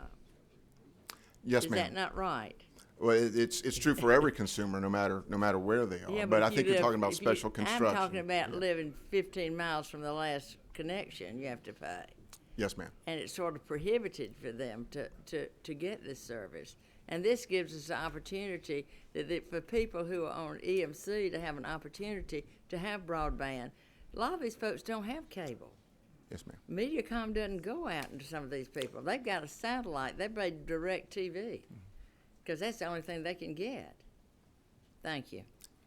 Yes, ma'am. Is that not right? Well, it's true for every consumer, no matter where they are. Yeah, but I if think you you're live- talking about if you- special construction. I'm talking about Yeah. living 15 miles from the last connection. You have to pay. Yes, ma'am. And it's sort of prohibited for them to get this service. And this gives us an opportunity for people who are on EMC to have an opportunity to have broadband. A lot of these folks don't have cable. Yes, ma'am. Mediacom doesn't go out into some of these people. They've got a satellite. They play direct TV because that's the only thing they can get. Thank you.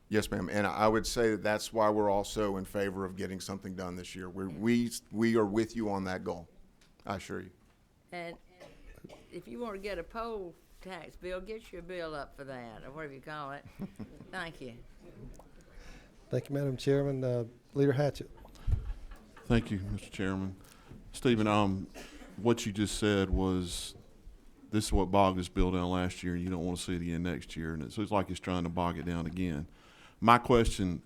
Yes, ma'am. And I would say that's why we're also in favor of getting something done this year. We are with you on that goal. I assure you. And if you want to get a poll tax bill, get your bill up for that, or whatever you call it. Thank you. Thank you, Madam Chairman. Leader Hatchett. Thank you, Mr. Chairman. Stephen, what you just said was this is what bogged this bill down last year, and you don't want to see it again next year, and it looks like it's trying to bog it down again. My question,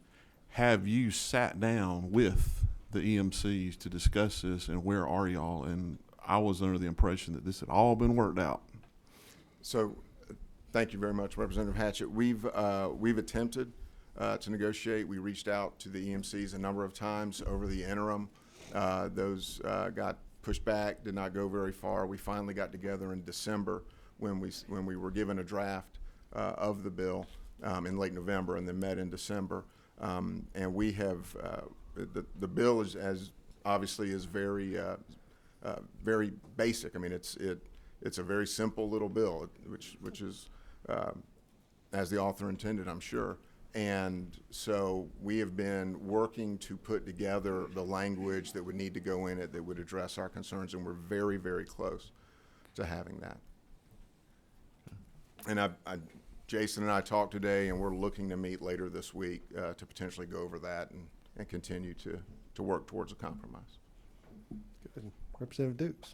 have you sat down with the EMCs to discuss this, and where are y'all? And I was under the impression that this had all been worked out. So, thank you very much, Representative Hatchett. We've attempted to negotiate. We reached out to the EMCs a number of times over the interim. Those got pushed back, did not go very far. We finally got together in December when we were given a draft of the bill in late November, and then met in December. And we have the bill is obviously very very basic. I mean, it's a very simple little bill, which is as the author intended, I'm sure. And so we have been working to put together the language that would need to go in it that would address our concerns, and we're very, very close to having that. And Jason and I talked today, and we're looking to meet later this week to potentially go over that and continue to work towards a compromise. Good. Representative Dukes.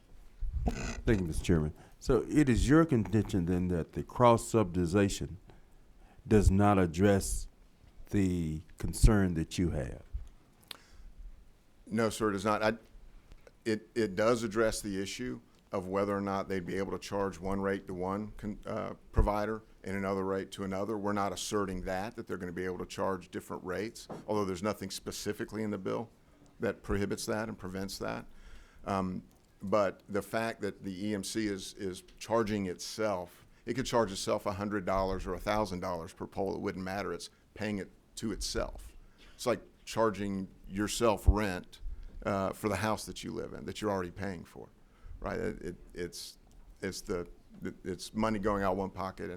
Thank you, Mr. Chairman. So it is your contention then that the cross-subsidization does not address the concern that you have? No, sir, it does not. It does address the issue of whether or not they'd be able to charge one rate to one provider and another rate to another. We're not asserting that they're going to be able to charge different rates, although there's nothing specifically in the bill that prohibits that and prevents that. But the fact that the EMC is charging itself, it could charge itself $100 or $1,000 per pole. It wouldn't matter. It's paying it to itself. It's like charging yourself rent for the house that you live in that you're already paying for, right? It's money going out one pocket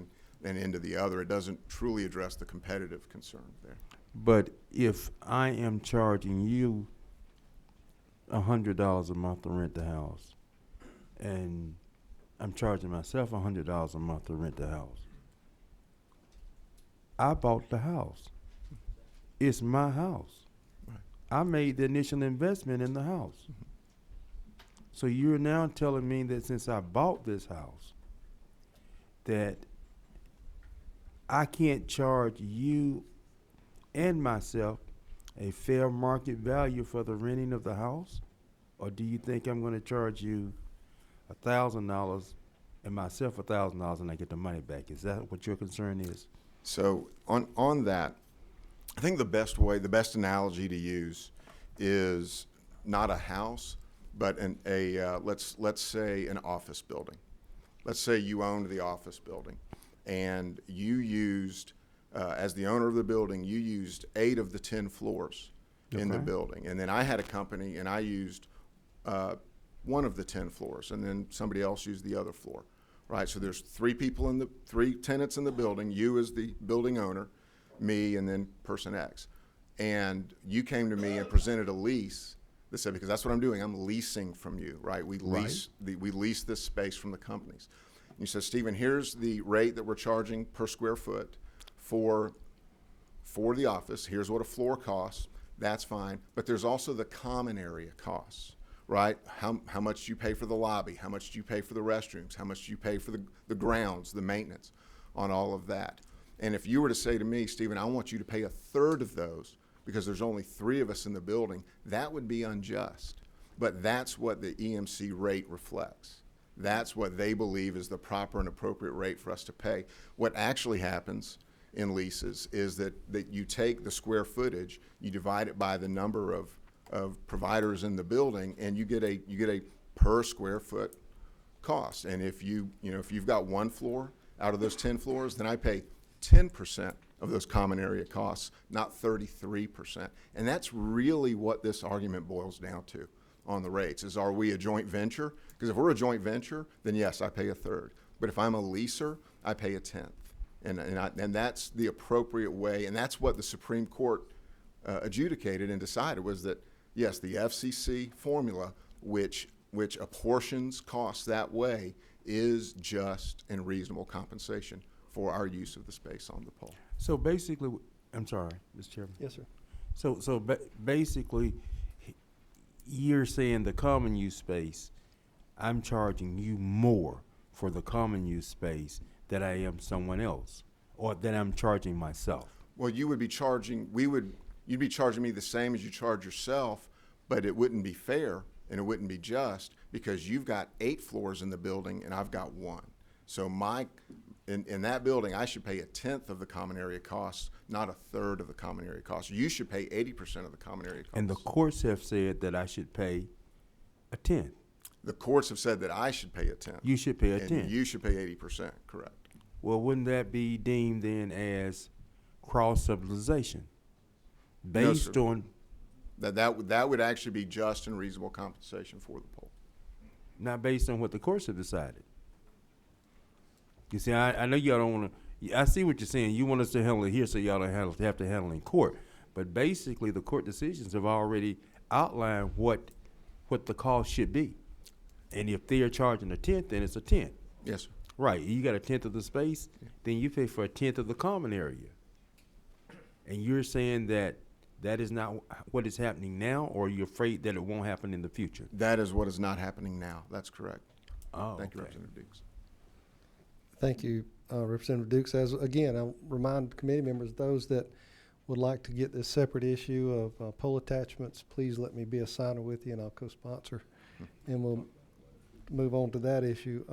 and into the other. It doesn't truly address the competitive concern there. But if I am charging you $100 a month to rent the house, and I'm charging myself $100 a month to rent the house, I bought the house. It's my house. Right. I made the initial investment in the house. Mm-hmm. So you're now telling me that since I bought this house, that I can't charge you and myself a fair market value for the renting of the house? Or do you think I'm going to charge you $1,000 and myself $1,000 and I get the money back? Is that what your concern is? So on that, I think the best analogy to use is not a house, but let's say an office building. Let's say you owned the office building, and you used, as the owner of the building, you used 8 of the 10 floors in the building, and then I had a company and I used 1 of the 10 floors, and then somebody else used the other floor. Right, so there's 3 tenants in the building, you as the building owner, me, and then person X. And you came to me and presented a lease that said, because that's what I'm doing, I'm leasing from you, right? We lease this space from the companies. And you said, Stephen, here's the rate that we're charging per square foot for the office. Here's what a floor costs. That's fine. But there's also the common area costs. Right? How much do you pay for the lobby? How much do you pay for the restrooms? How much do you pay for the grounds, the maintenance on all of that? And if you were to say to me, Stephen, I want you to pay 1/3 of those because there's only 3 of us in the building, that would be unjust. But that's what the EMC rate reflects. That's what they believe is the proper and appropriate rate for us to pay. What actually happens in leases is that you take the square footage, you divide it by the number of providers in the building, and you get a per square foot cost. And if you've got 1 floor out of those 10 floors, then I pay 10% of those common area costs, not 33%. And that's really what this argument boils down to on the rates, is are we a joint venture? Because if we're a joint venture, then yes, I pay 1/3. But if I'm a leaser, I pay 1/10. And that's the appropriate way, and that's what the Supreme Court adjudicated and decided, was that yes, the FCC formula, which apportions costs that way, is just and reasonable compensation for our use of the space on the pole. So basically, I'm sorry, Mr. Chairman. Yes, sir. So basically, you're saying the common use space, I'm charging you more for the common use space than I am someone else, or that I'm charging myself. Well, you'd be charging me the same as you charge yourself, but it wouldn't be fair and it wouldn't be just because you've got 8 floors in the building and I've got 1. So in that building, I should pay 1/10 of the common area costs, not 1/3 of the common area costs. You should pay 80% of the common area costs. And the courts have said that I should pay 1/10. The courts have said that I should pay 1/10. You should pay 1/10. And you should pay 80%, correct. Well, wouldn't that be deemed then as cross-subsidization? Based on that would actually be just and reasonable compensation for the pole. Not based on what the courts have decided. You see, I know y'all don't want to. I see what you're saying. You want us to handle it here, so y'all don't have to handle it in court. But basically, the court decisions have already outlined what the cost should be. And if they are charging a tenth, then it's a tenth. Yes, sir. Right. You got a tenth of the space, then you pay for a tenth of the common area. And you're saying that is not what is happening now, or you're afraid that it won't happen in the future? That is what is not happening now. That's correct. Oh, Thank you, okay. Representative Dukes. Thank you, Representative Dukes. As again, I'll remind committee members, those that would like to get this separate issue of poll attachments, please let me be a signer with you, and I'll co-sponsor, and we'll move on to that issue.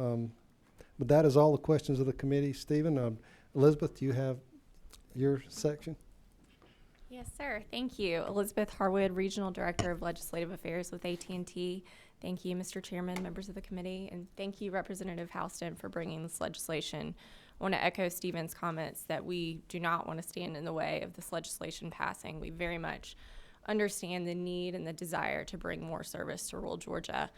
But that is all the questions of the committee. Stephen, Elizabeth, do you have your section? Yes, sir. Thank you. Elizabeth Harwood, Regional Director of Legislative Affairs with AT&T. Thank you, Mr. Chairman, members of the committee, and thank you, Representative Houston, for bringing this legislation. I want to echo Stephen's comments that we do not want to stand in the way of this legislation passing. We very much understand the need and the desire to bring more service to rural Georgia.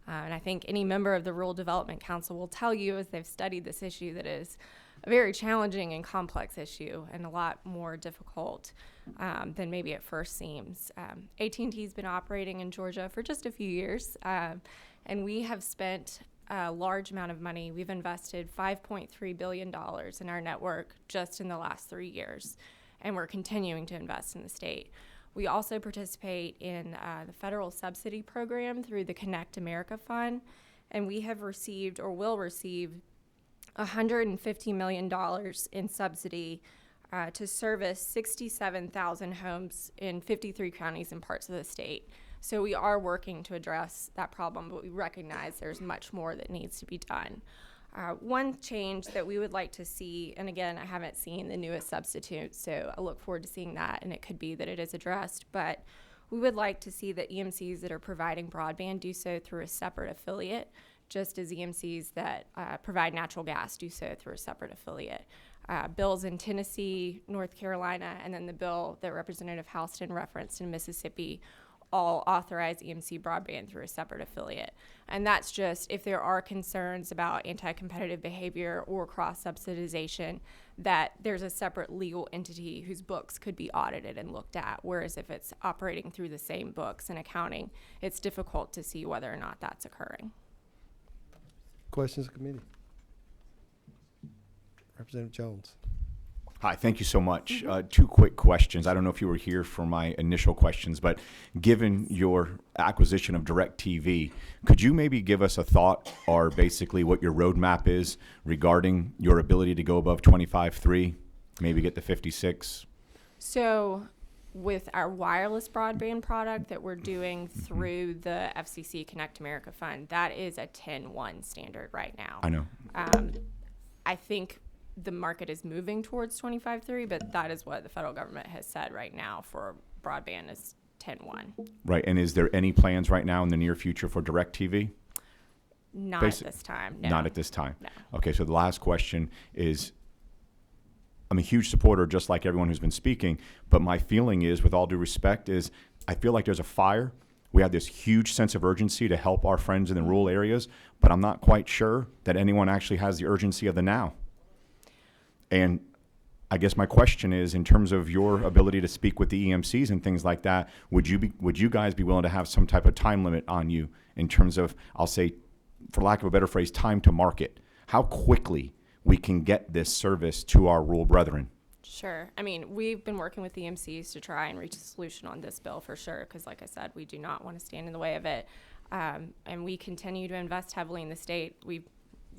And I think any member of the Rural Development Council will tell you, as they've studied this issue, that is a very challenging and complex issue and a lot more difficult than maybe it first seems. AT&T's been operating in Georgia for just a few years, and we have spent a large amount of money. We've invested $5.3 billion in our network just in the last 3 years, and we're continuing to invest in the state. We also participate in the federal subsidy program through the Connect America Fund, and we have received or will receive $150 million in subsidy to service 67,000 homes in 53 counties and parts of the state. So we are working to address that problem, but we recognize there's much more that needs to be done. One change that we would like to see, and again, I haven't seen the newest substitute, so I look forward to seeing that, and it could be that it is addressed, but we would like to see that EMCs that are providing broadband do so through a separate affiliate, just as EMCs that provide natural gas do so through a separate affiliate. Bills in Tennessee, North Carolina, and then the bill that Representative Houston referenced in Mississippi all authorize EMC broadband through a separate affiliate. And that's just if there are concerns about anti-competitive behavior or cross-subsidization, that there's a separate legal entity whose books could be audited and looked at, whereas if it's operating through the same books and accounting, it's difficult to see whether or not that's occurring. Questions of committee? Representative Jones. Hi, thank you so much. 2 quick questions. I don't know if you were here for my initial questions, but given your acquisition of DirecTV, could you maybe give us a thought or basically what your roadmap is regarding your ability to go above 25.3, maybe get to 56? So with our wireless broadband product that we're doing through the FCC Connect America Fund, that is a 10.1 standard right now. I know. I think the market is moving towards 25.3, but that is what the federal government has said right now for broadband is 10.1. Right, and is there any plans right now in the near future for DirecTV? Not at this time, no. Not at this time? No. Okay, so the last question is, I'm a huge supporter, just like everyone who's been speaking, but my feeling is, with all due respect, is I feel like there's a fire. We have this huge sense of urgency to help our friends in the rural areas, but I'm not quite sure that anyone actually has the urgency of the now. And I guess my question is, in terms of your ability to speak with the EMCs and things like that, would you guys be willing to have some type of time limit on you in terms of, I'll say, for lack of a better phrase, time to market? How quickly we can get this service to our rural brethren? Sure. I mean, we've been working with the EMCs to try and reach a solution on this bill for sure, because like I said, we do not want to stand in the way of it. And we continue to invest heavily in the state. We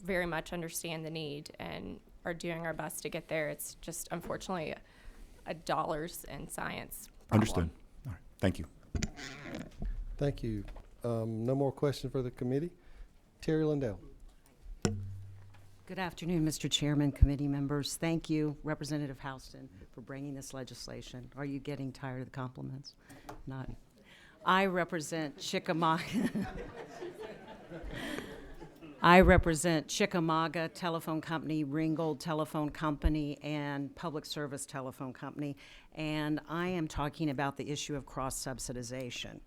very much understand the need and are doing our best to get there. It's just unfortunately a dollars and science problem. Understood. All right. Thank you. Thank you. No more questions for the committee. Terry Lindell. Good afternoon, Mr. Chairman, committee members. Thank you, Representative Houston, for bringing this legislation. Are you getting tired of the compliments? Not. I represent Chickamauga. I represent Chickamauga Telephone Company, Ringgold Telephone Company, and Public Service Telephone Company, and I am talking about the issue of cross-subsidization.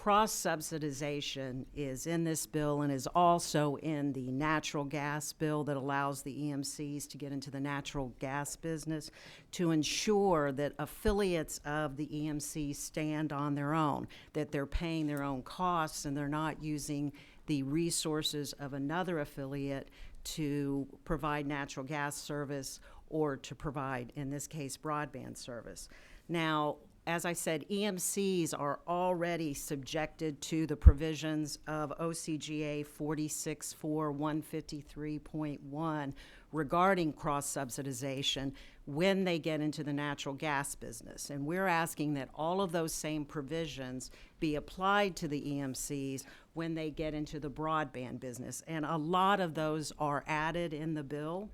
Cross-subsidization is in this bill and is also in the natural gas bill that allows the EMCs to get into the natural gas business to ensure that affiliates of the EMC stand on their own, that they're paying their own costs and they're not using the resources of another affiliate to provide natural gas service or to provide, in this case, broadband service. Now, as I said, EMCs are already subjected to the provisions of OCGA 464153.1 regarding cross-subsidization when they get into the natural gas business. And we're asking that all of those same provisions be applied to the EMCs when they get into the broadband business. And a lot of those are added in the bill.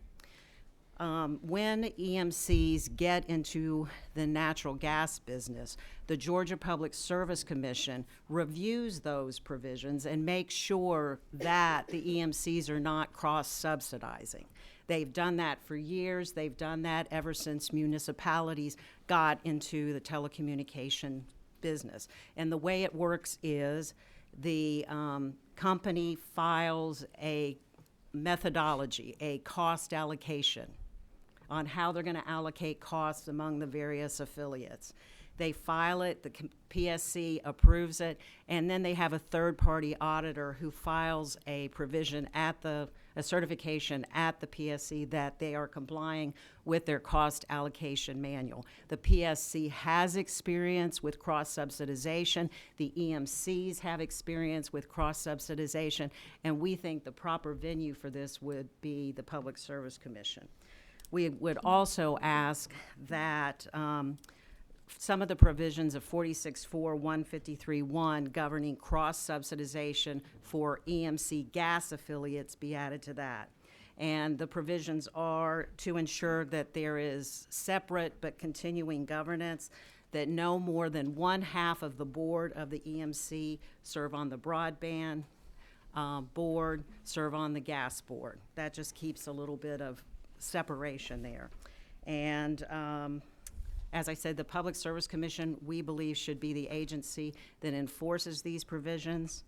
When EMCs get into the natural gas business, the Georgia Public Service Commission reviews those provisions and makes sure that the EMCs are not cross-subsidizing. They've done that for years. They've done that ever since municipalities got into the telecommunication business. And the way it works is the company files a methodology, a cost allocation on how they're going to allocate costs among the various affiliates. They file it, the PSC approves it, and then they have a third-party auditor who files a provision at a certification at the PSC that they are complying with their cost allocation manual. The PSC has experience with cross-subsidization. The EMCs have experience with cross-subsidization, and we think the proper venue for this would be the Public Service Commission. We would also ask that some of the provisions of 464153.1 governing cross-subsidization for EMC gas affiliates be added to that. And the provisions are to ensure that there is separate but continuing governance, that no more than 1/2 of the board of the EMC serve on the broadband board, serve on the gas board. That just keeps a little bit of separation there. And as I said, the Public Service Commission, we believe, should be the agency that enforces these provisions.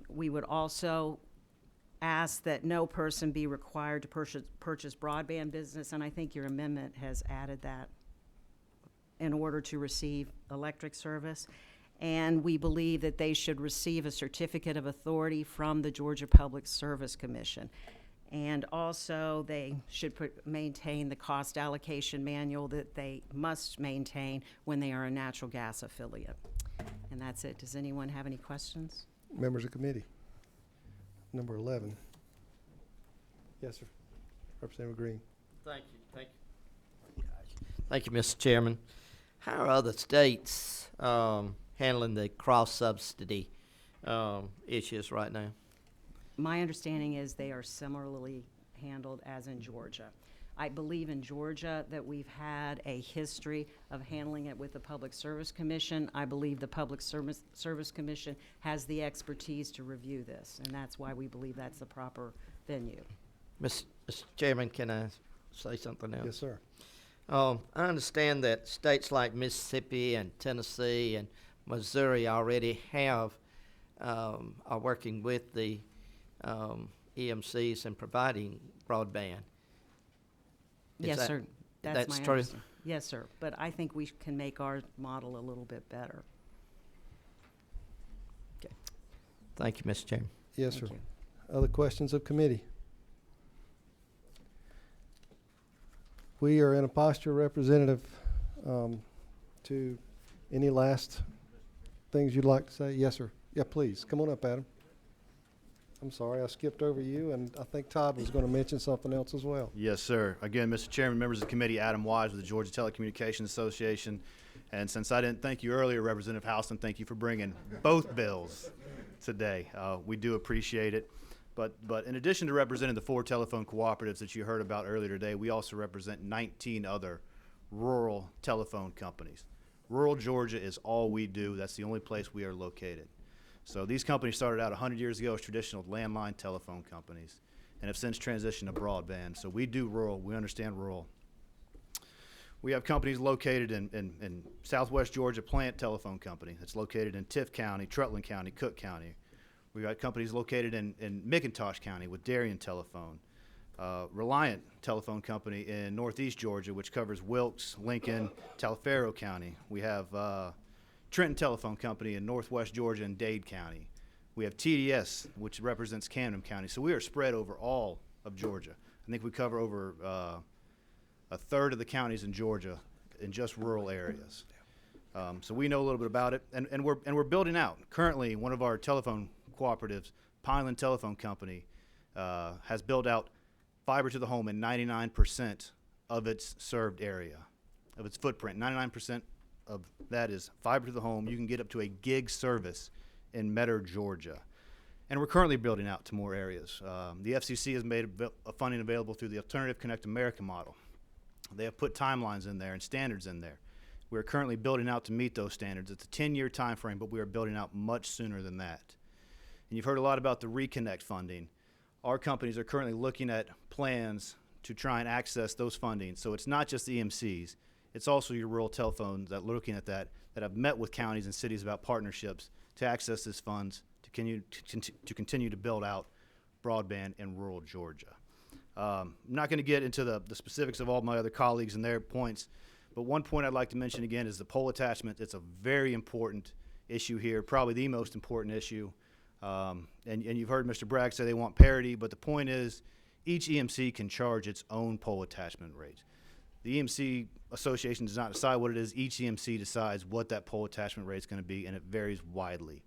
We would also ask that no person be required to purchase broadband business, and I think your amendment has added that, in order to receive electric service. And we believe that they should receive a certificate of authority from the Georgia Public Service Commission. And also, they should maintain the cost allocation manual that they must maintain when they are a natural gas affiliate. And that's it. Does anyone have any questions? Members of committee. Number 11. Yes, sir. Representative Green. Thank you. Thank you, Mr. Chairman. How are other states handling the cross-subsidy issues right now? My understanding is they are similarly handled as in Georgia. I believe in Georgia that we've had a history of handling it with the Public Service Commission. I believe the Public Service Commission has the expertise to review this, and that's why we believe that's the proper venue. Mr. Chairman, can I say something else? Yes, sir. I understand that states like Mississippi and Tennessee and Missouri already are working with the EMCs and providing broadband. Yes, sir. That's my true? understanding. Yes, sir. But I think we can make our model a little bit better. Okay. Thank you, Mr. Chairman. Yes, sir. Thank Other questions of committee? We are in a posture, Representative, to any last things you'd like to say? Yes, sir. Yeah, please. Come on up, Adam. I'm sorry, I skipped over you, and I think Todd was going to mention something else as well. Yes, sir. Again, Mr. Chairman, members of the committee, Adam Wise with the Georgia Telecommunications Association. And since I didn't thank you earlier, Representative Houston, thank you for bringing both bills today. We do appreciate it. But in addition to representing the 4 telephone cooperatives that you heard about earlier today, we also represent 19 other rural telephone companies. Rural Georgia is all we do. That's the only place we are located. So these companies started out 100 years ago as traditional landline telephone companies and have since transitioned to broadband. So we do rural. We understand rural. We have companies located in southwest Georgia, Plant Telephone Company. It's located in Tift County, Trutland County, Cook County. We've got companies located in McIntosh County with Darien Telephone. Reliant Telephone Company in northeast Georgia, which covers Wilkes, Lincoln, Taliaferro County. We have Trenton Telephone Company in northwest Georgia and Dade County. We have TDS, which represents Camden County. So we are spread over all of Georgia. I think we cover over a third of the counties in Georgia in just rural areas. So we know a little bit about it, and we're building out. Currently, one of our telephone cooperatives, Pineland Telephone Company, has built out fiber to the home in 99% of its served area, of its footprint. 99% of that is fiber to the home. You can get up to a gig service in Metter, Georgia. And we're currently building out to more areas. The FCC has made funding available through the Alternative Connect America model. They have put timelines in there and standards in there. We're currently building out to meet those standards. It's a 10-year time frame, but we are building out much sooner than that. And you've heard a lot about the Reconnect funding. Our companies are currently looking at plans to try and access those fundings. So it's not just the EMCs, it's also your rural telephones that are looking at that have met with counties and cities about partnerships to access these funds to continue to build out broadband in rural Georgia. I'm not going to get into the specifics of all my other colleagues and their points, but one point I'd like to mention again is the pole attachment. It's a very important issue here, probably the most important issue. And you've heard Mr. Bragg say they want parity, but the point is each EMC can charge its own pole attachment rate. The EMC Association does not decide what it is. Each EMC decides what that pole attachment rate is going to be, and it varies widely.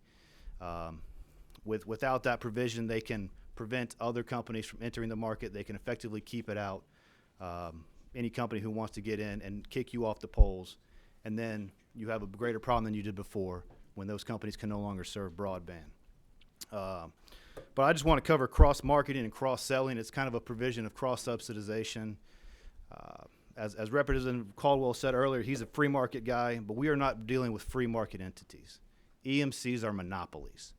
Without that provision, they can prevent other companies from entering the market. They can effectively keep it out. Any company who wants to get in and kick you off the poles, and then you have a greater problem than you did before when those companies can no longer serve broadband. But I just want to cover cross-marketing and cross-selling. It's kind of a provision of cross-subsidization. As Representative Caldwell said earlier, he's a free market guy, but we are not dealing with free market entities. EMCs are monopolies.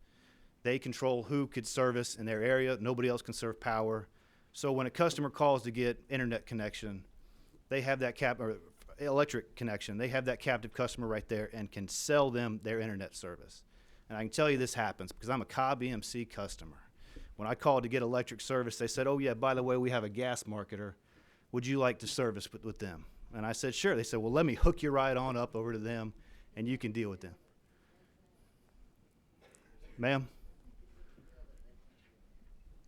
They control who could service in their area. Nobody else can serve power. So when a customer calls to get internet connection, they have that or electric connection. They have that captive customer right there and can sell them their internet service. And I can tell you this happens because I'm a Cobb EMC customer. When I called to get electric service, they said, oh yeah, by the way, we have a gas marketer. Would you like to service with them? And I said, sure. They said, well, let me hook you right on up over to them and you can deal with them. Ma'am?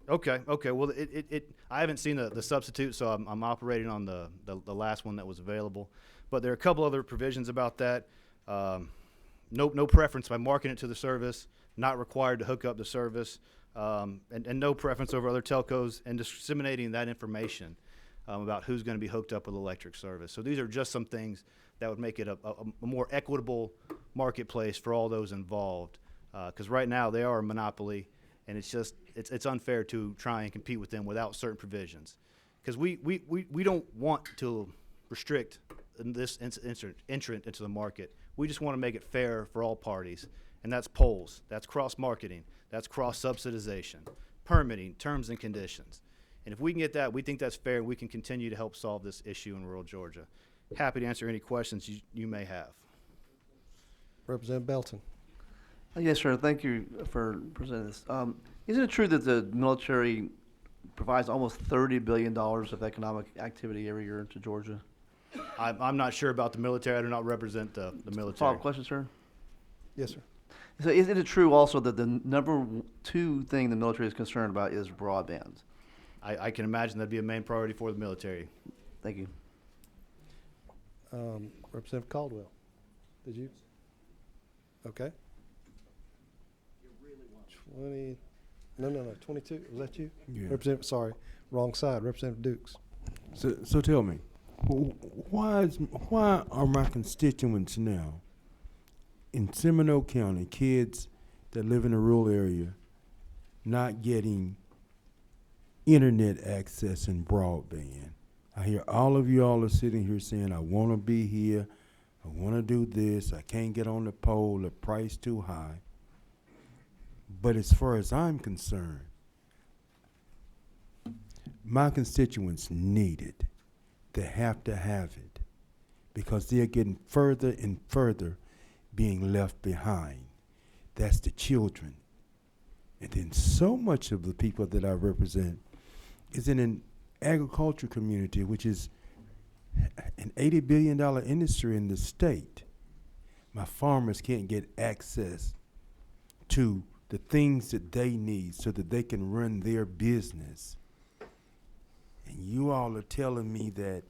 Okay. Well, I haven't seen the substitute, so I'm operating on the last one that was available. But there are a couple other provisions about that. No preference by marketing it to the service, not required to hook up the service, and no preference over other telcos, and disseminating that information about who's going to be hooked up with electric service. So these are just some things that would make it a more equitable marketplace for all those involved. Because right now they are a monopoly, and it's unfair to try and compete with them without certain provisions. Because we don't want to restrict this entrant into the market. We just want to make it fair for all parties, and that's polls, that's cross-marketing, that's cross-subsidization, permitting, terms and conditions. And if we can get that, we think that's fair, and we can continue to help solve this issue in rural Georgia. Happy to answer any questions you may have. Representative Belton. Yes, sir. Thank you for presenting this. Isn't it true that the military provides almost $30 billion of economic activity every year into Georgia? I'm not sure about the military. I do not represent the military. Follow-up question, sir? Yes, sir. So isn't it true also that the number two thing the military is concerned about is broadband? I can imagine that'd be a main priority for the military. Thank you. Representative Caldwell, did you? Okay. 22. Was that you? Yeah. Representative, sorry, wrong side. Representative Dukes. So tell me, why are my constituents now in Seminole County, kids that live in a rural area, not getting internet access and broadband? I hear all of you all are sitting here saying, I want to be here, I want to do this, I can't get on the pole, the price too high. But as far as I'm concerned, my constituents need it. They have to have it because they're getting further and further being left behind. That's the children. And then so much of the people that I represent is in an agriculture community, which is an $80 billion industry in the state. My farmers can't get access to the things that they need so that they can run their business. And you all are telling me that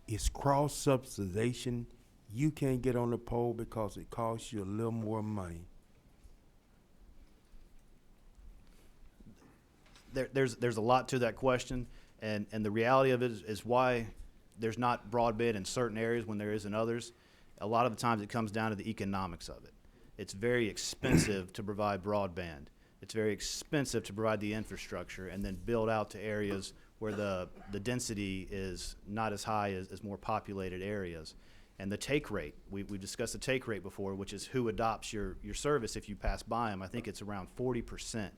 it's cross-subsidization. You can't get on the pole because it costs you a little more money. There's a lot to that question, and the reality of it is why there's not broadband in certain areas when there is in others. A lot of the times it comes down to the economics of it. It's very expensive to provide broadband. It's very expensive to provide the infrastructure and then build out to areas where the density is not as high as more populated areas. And the take rate, we've discussed the take rate before, which is who adopts your service if you pass by them. I think it's around 40%.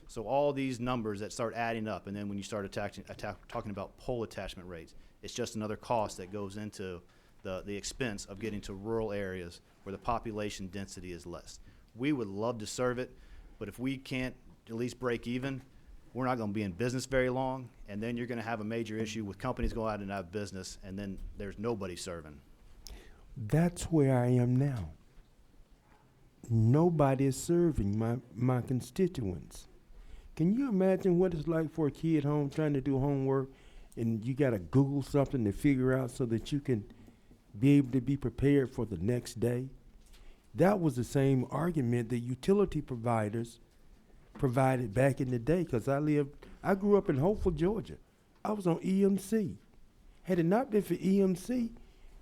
So all these numbers that start adding up, and then when you start talking about pole attachment rates, it's just another cost that goes into the expense of getting to rural areas where the population density is less. We would love to serve it, but if we can't at least break even, we're not going to be in business very long, and then you're going to have a major issue with companies going out and out of business, and then there's nobody serving. That's where I am now. Nobody is serving my constituents. Can you imagine what it's like for a kid home trying to do homework and you got to Google something to figure out so that you can be able to be prepared for the next day? That was the same argument that utility providers provided back in the day, because I grew up in Hopeful, Georgia. I was on EMC. Had it not been for EMC,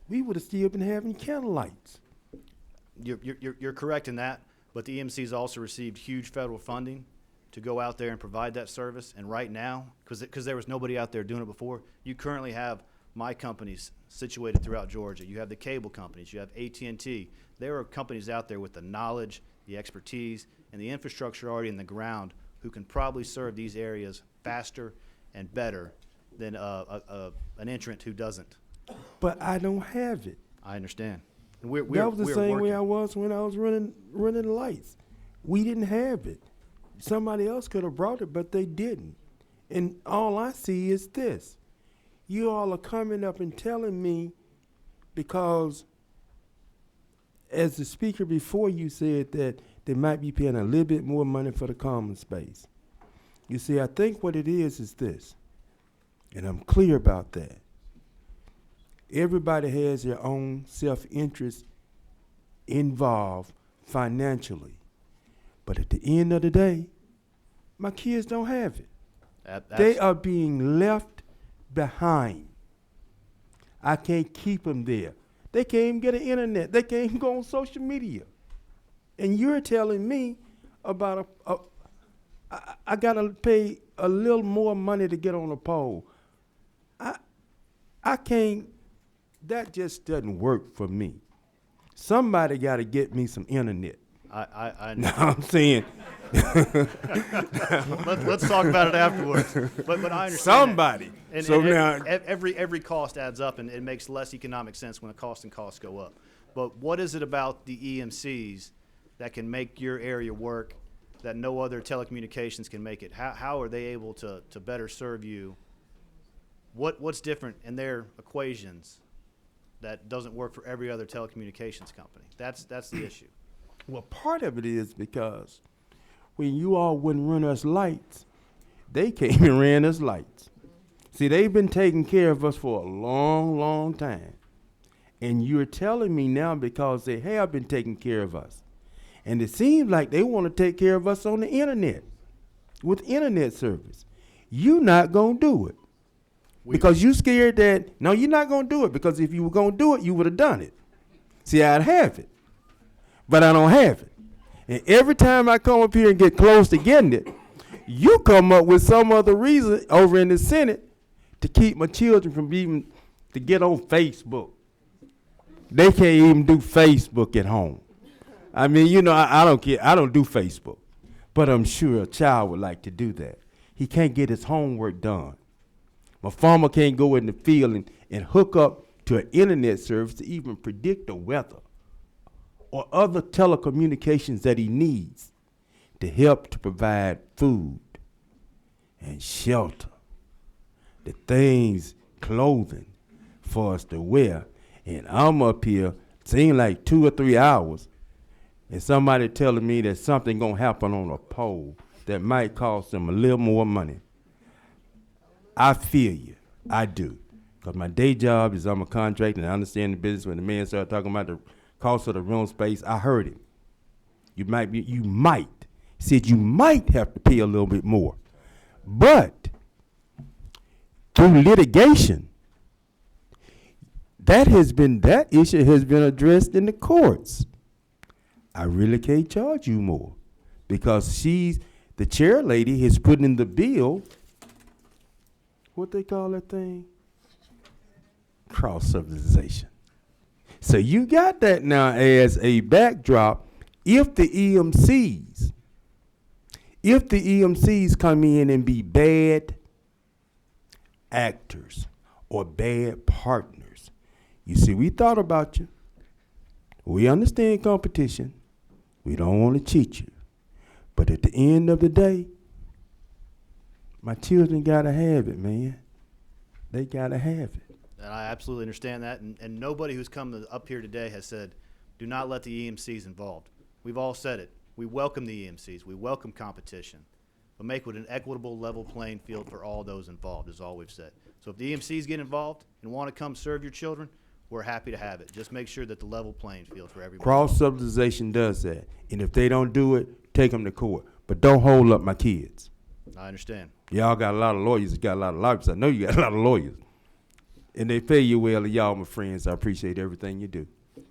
we would have still been having candle lights. You're correct in that, but the EMC's also received huge federal funding to go out there and provide that service. And right now, because there was nobody out there doing it before, you currently have my companies situated throughout Georgia. You have the cable companies. You have AT&T. There are companies out there with the knowledge, the expertise, and the infrastructure already in the ground who can probably serve these areas faster and better than an entrant who doesn't. But I don't have it. I understand. And that was the same way I was when I was running lights. We didn't have it. Somebody else could have brought it, but they didn't. And all I see is this. You all are coming up and telling me, because as the speaker before you said that they might be paying a little bit more money for the common space. You see, I think what it is this, and I'm clear about that. Everybody has their own self-interest involved financially. But at the end of the day, my kids don't have it. They are being left behind. I can't keep them there. They can't even get an internet. They can't even go on social media. And you're telling me about I got to pay a little more money to get on a pole. I can't. That just doesn't work for me. Somebody got to get me some internet. I know. I'm saying. Let's talk about it afterwards. But I understand somebody. And, so and now every cost adds up, and it makes less economic sense when the costs go up. But what is it about the EMCs that can make your area work that no other telecommunications can make it? How are they able to better serve you? What's different in their equations that doesn't work for every other telecommunications company? That's the issue. Well, part of it is because when you all wouldn't run us lights, they came and ran us lights. See, they've been taking care of us for a long, long time. And you're telling me now because they have been taking care of us. And it seems like they want to take care of us on the internet, with internet service. You're not going to do it. Because you scared that, no, you're not going to do it, because if you were going to do it, you would have done it. See, I'd have it, but I don't have it. And every time I come up here and get close to getting it, you come up with some other reason over in the Senate to keep my children from even to get on Facebook. They can't even do Facebook at home. I mean, you know, I don't care. I don't do Facebook, but I'm sure a child would like to do that. He can't get his homework done. My farmer can't go in the field and hook up to an internet service to even predict the weather or other telecommunications that he needs to help to provide food and shelter, the things, clothing for us to wear. And I'm up here, seems like 2 or 3 hours, and somebody telling me that something gonna happen on a pole that might cost them a little more money. I feel you, I do. Because my day job is I'm a contractor and I understand the business. When the man started talking about the cost of the rental space, I heard him. You might have to pay a little bit more. But through litigation, that issue has been addressed in the courts. I really can't charge you more because the chair lady has put in the bill, what they call that thing? Cross-subsidization. So you got that now as a backdrop. If the EMCs come in and be bad actors or bad partners, you see, we thought about you. We understand competition. We don't want to cheat you. But at the end of the day, my children gotta have it, man. They gotta have it. And I absolutely understand that. And nobody who's come up here today has said, do not let the EMCs involved. We've all said it. We welcome the EMCs. We welcome competition. But make it an equitable, level playing field for all those involved is all we've said. So if the EMCs get involved and want to come serve your children, we're happy to have it. Just make sure that the level playing field for everybody. Cross-subsidization does that. And if they don't do it, take them to court. But don't hold up my kids. I understand. Y'all got a lot of lawyers. You got a lot of lobbyists. I know you got a lot of lawyers. And they pay you well. And y'all my friends. I appreciate everything you do.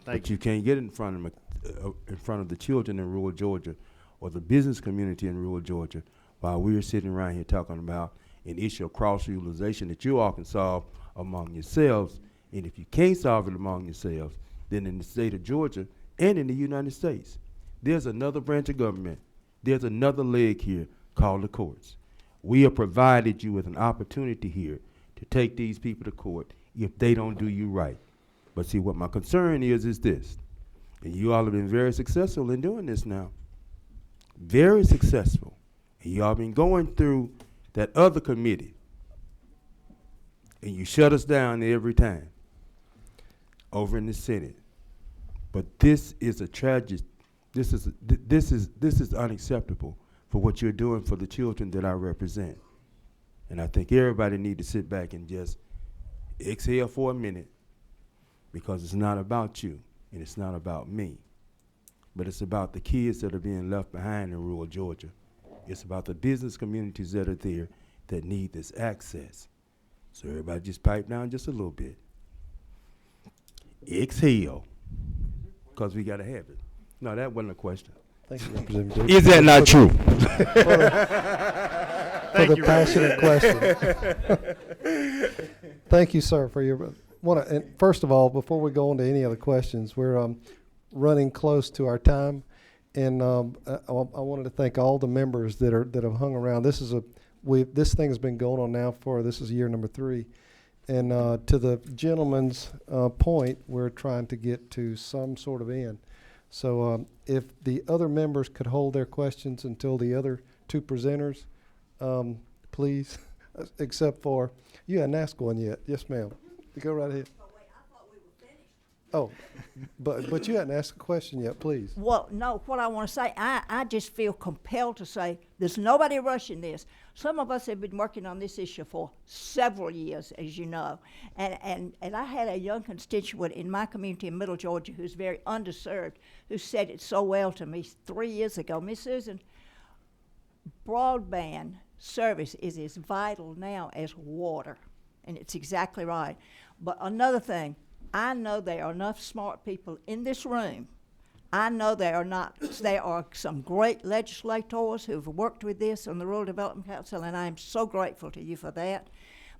But you can't get in front of the children in rural Georgia or the business community in rural Georgia while we're sitting around here talking about an issue of cross-utilization that you all can solve among yourselves. And if you can't solve it among yourselves, then in the state of Georgia and in the United States, there's another branch of government. There's another leg here called the courts. We have provided you with an opportunity here to take these people to court if they don't do you right. But see, what my concern is this, and you all have been very successful in doing this now. Very successful. And you all been going through that other committee, and you shut us down every time over in the Senate. But this is a tragic, this is unacceptable for what you're doing for the children that I represent. And I think everybody need to sit back and just exhale for a minute, because it's not about you and it's not about me, but it's about the kids that are being left behind in rural Georgia. It's about the business communities that are there that need this access. So everybody just pipe down just a little bit. Exhale, because we got to have it. No, that wasn't a question. Thank you, Representative. Is that not true? For the passionate question. Thank you, sir, for your. And first of all, before we go on to any other questions, we're running close to our time, and I wanted to thank all the members that have hung around. This thing has been going on now this is year number 3, and to the gentleman's point, we're trying to get to some sort of end. So if the other members could hold their questions until the other 2 presenters, please, except for, you hadn't asked one yet. Yes, ma'am. You go right ahead. Oh, wait, I thought we were finished. Oh, but you hadn't asked a question yet, please. Well, no, what I want to say, I just feel compelled to say there's nobody rushing this. Some of us have been working on this issue for several years, as you know. And I had a young constituent in my community in Middle Georgia who's very underserved, who said it so well to me 3 years ago. Miss Susan, broadband service is as vital now as water. And it's exactly right. But another thing, I know there are enough smart people in this room. I know there are some great legislators who've worked with this on the Rural Development Council, and I am so grateful to you for that.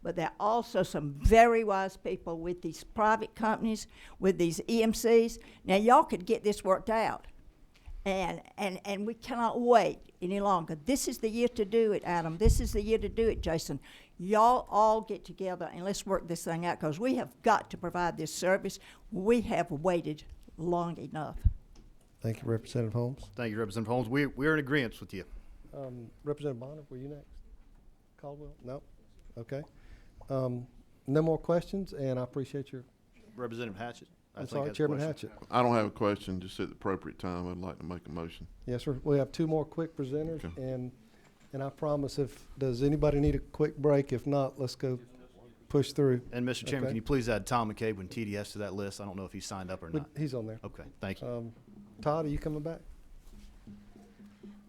But there are also some very wise people with these private companies, with these EMCs. Now, y'all could get this worked out. And we cannot wait any longer. This is the year to do it, Adam. This is the year to do it, Jason. Y'all all get together and let's work this thing out, because we have got to provide this service. We have waited long enough. Thank you, Representative Holmes. Thank you, Representative Holmes. We're in agreement with you. Representative Bonner, were you next? Caldwell? No? Okay. No more questions, and I appreciate your. Representative Hatchett. I'm sorry, Chairman Hatchett. I don't have a question, just at the appropriate time, I'd like to make a motion. Yes, sir. We have two more quick presenters, Okay. and I promise does anybody need a quick break? If not, let's go push through. And Mr. Chairman, Okay. can you please add Tom McCabe and TDS to that list? I don't know if he signed up or not. He's on there. Okay, thank you. Todd, are you coming back?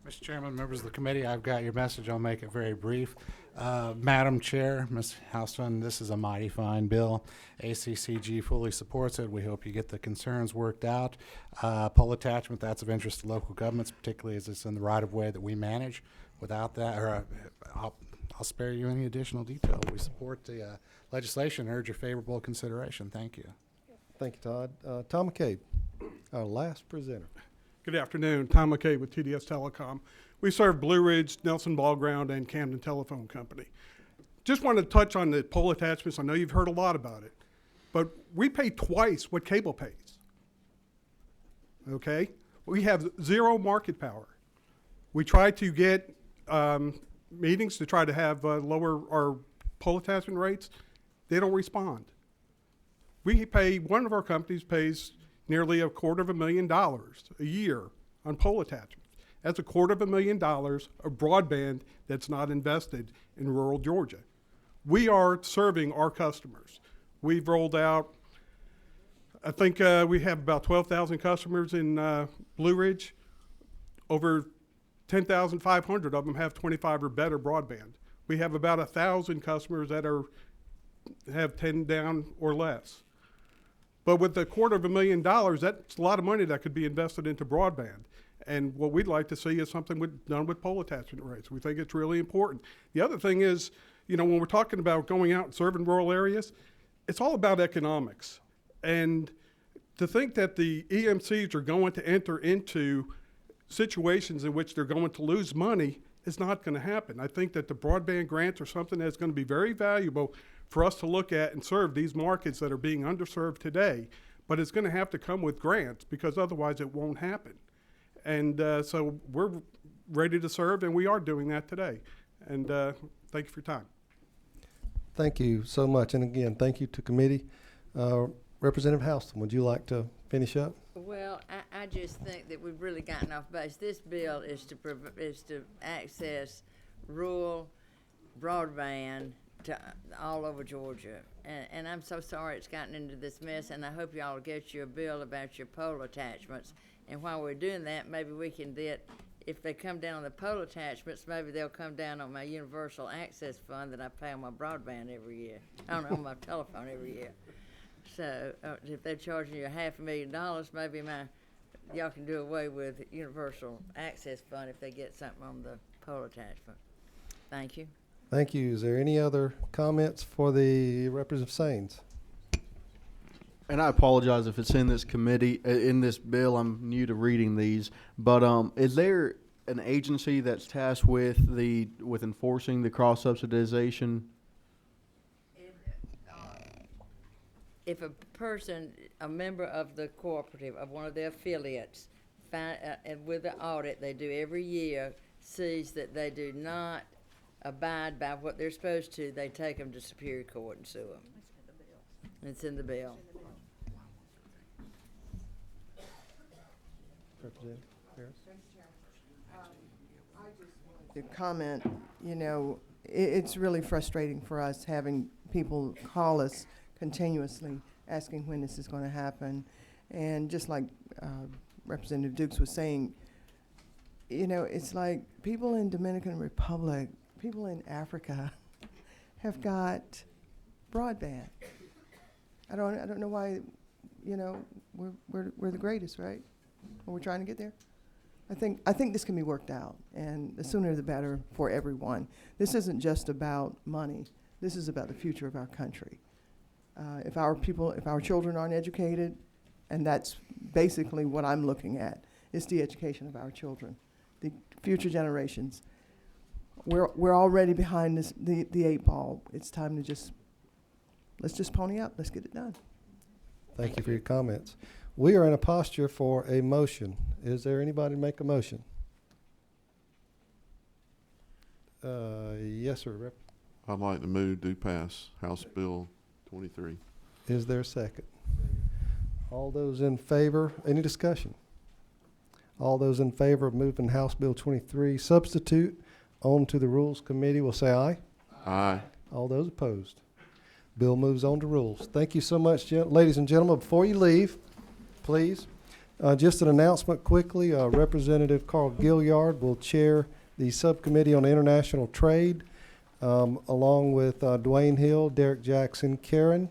Mr. Chairman, members of the committee, I've got your message. I'll make it very brief. Madam Chair, Ms. Houston, this is a mighty fine bill. ACCG fully supports it. We hope you get the concerns worked out. Pole attachment, that's of interest to local governments, particularly as it's in the right-of-way that we manage. Without that, I'll spare you any additional detail. We support the legislation and urge your favorable consideration. Thank you. Thank you, Todd. Tom McCabe, our last presenter. Good afternoon. Tom McKay with TDS Telecom. We serve Blue Ridge, Nelson Ball Ground, and Camden Telephone Company. Just wanted to touch on the pole attachments. I know you've heard a lot about it, but we pay twice what cable pays. Okay? We have zero market power. We try to get meetings to try to have lower our pole attachment rates. They don't respond. One of our companies pays nearly $250,000 a year on pole attachments. That's $250,000 of broadband that's not invested in rural Georgia. We are serving our customers. We've rolled out, I think we have about 12,000 customers in Blue Ridge. Over 10,500 of them have 25 or better broadband. We have about 1,000 customers that have 10 down or less. But with the $250,000, that's a lot of money that could be invested into broadband. And what we'd like to see is something done with pole attachment rates. We think it's really important. The other thing is, when we're talking about going out and serving rural areas, it's all about economics. And to think that the EMCs are going to enter into situations in which they're going to lose money is not going to happen. I think that the broadband grants are something that's going to be very valuable for us to look at and serve these markets that are being underserved today, but it's going to have to come with grants because otherwise it won't happen. And so we're ready to serve, and we are doing that today. And thank you for your time. Thank you so much. And again, thank you to committee. Representative Houston, would you like to finish up? Well, I just think that we've really gotten off base. This bill is to access rural broadband to all over Georgia. And I'm so sorry it's gotten into this mess, and I hope y'all will get you a bill about your pole attachments. And while we're doing that, maybe we can if they come down on the pole attachments, maybe they'll come down on my universal access fund that I pay on my broadband every year, on my telephone every year. So if they're charging you $500,000, maybe y'all can do away with universal access fund if they get something on the pole attachment. Thank you. Thank you. Is there any other comments for the Representative Saines? And I apologize if it's in this committee, in this bill. I'm new to reading these, but is there an agency that's tasked with enforcing the cross subsidization? If a person, a member of the cooperative, of one of their affiliates, and with the audit they do every year, sees that they do not abide by what they're supposed to, they take them to Superior Court and sue them. It's in the bill. Representative Harris? To comment, it's really frustrating for us having people call us continuously asking when this is going to happen. And just like Representative Dukes was saying, it's like people in Dominican Republic, people in Africa have got broadband. I don't know why, we're the greatest, right? We're trying to get there. I think this can be worked out, and the sooner the better for everyone. This isn't just about money. This is about the future of our country. If our children aren't educated, and that's basically what I'm looking at, It's the education of our children, the future generations. We're already behind the 8 ball. It's time to let's just pony up. Let's get it done. Thank you for your comments. We are in a posture for a motion. Is there anybody to make a motion? Yes, sir, Rep. I'd like to move to pass House Bill 23. Is there a second? All those in favor, any discussion? All those in favor of moving House Bill 23 substitute on to the Rules Committee will say aye. Aye. All those opposed. Bill moves on to rules. Thank you so much, ladies and gentlemen. Before you leave, please, just an announcement quickly. Representative Carl Gilliard will chair the Subcommittee on International Trade, along with Dwayne Hill, Derek Jackson, Karen,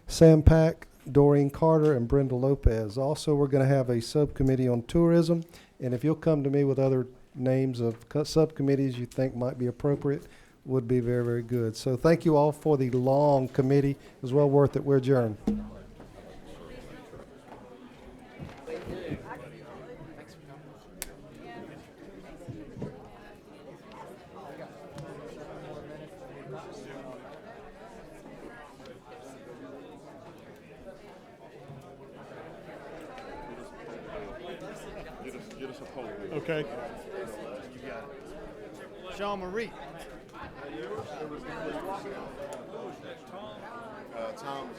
Sam Pack, Doreen Carter, and Brenda Lopez. Also, we're going to have a subcommittee on tourism, and if you'll come to me with other names of subcommittees you think might be appropriate, would be very, very good. So thank you all for the long committee. It was well worth it. We're adjourned. Okay. Sean Marie. Tom.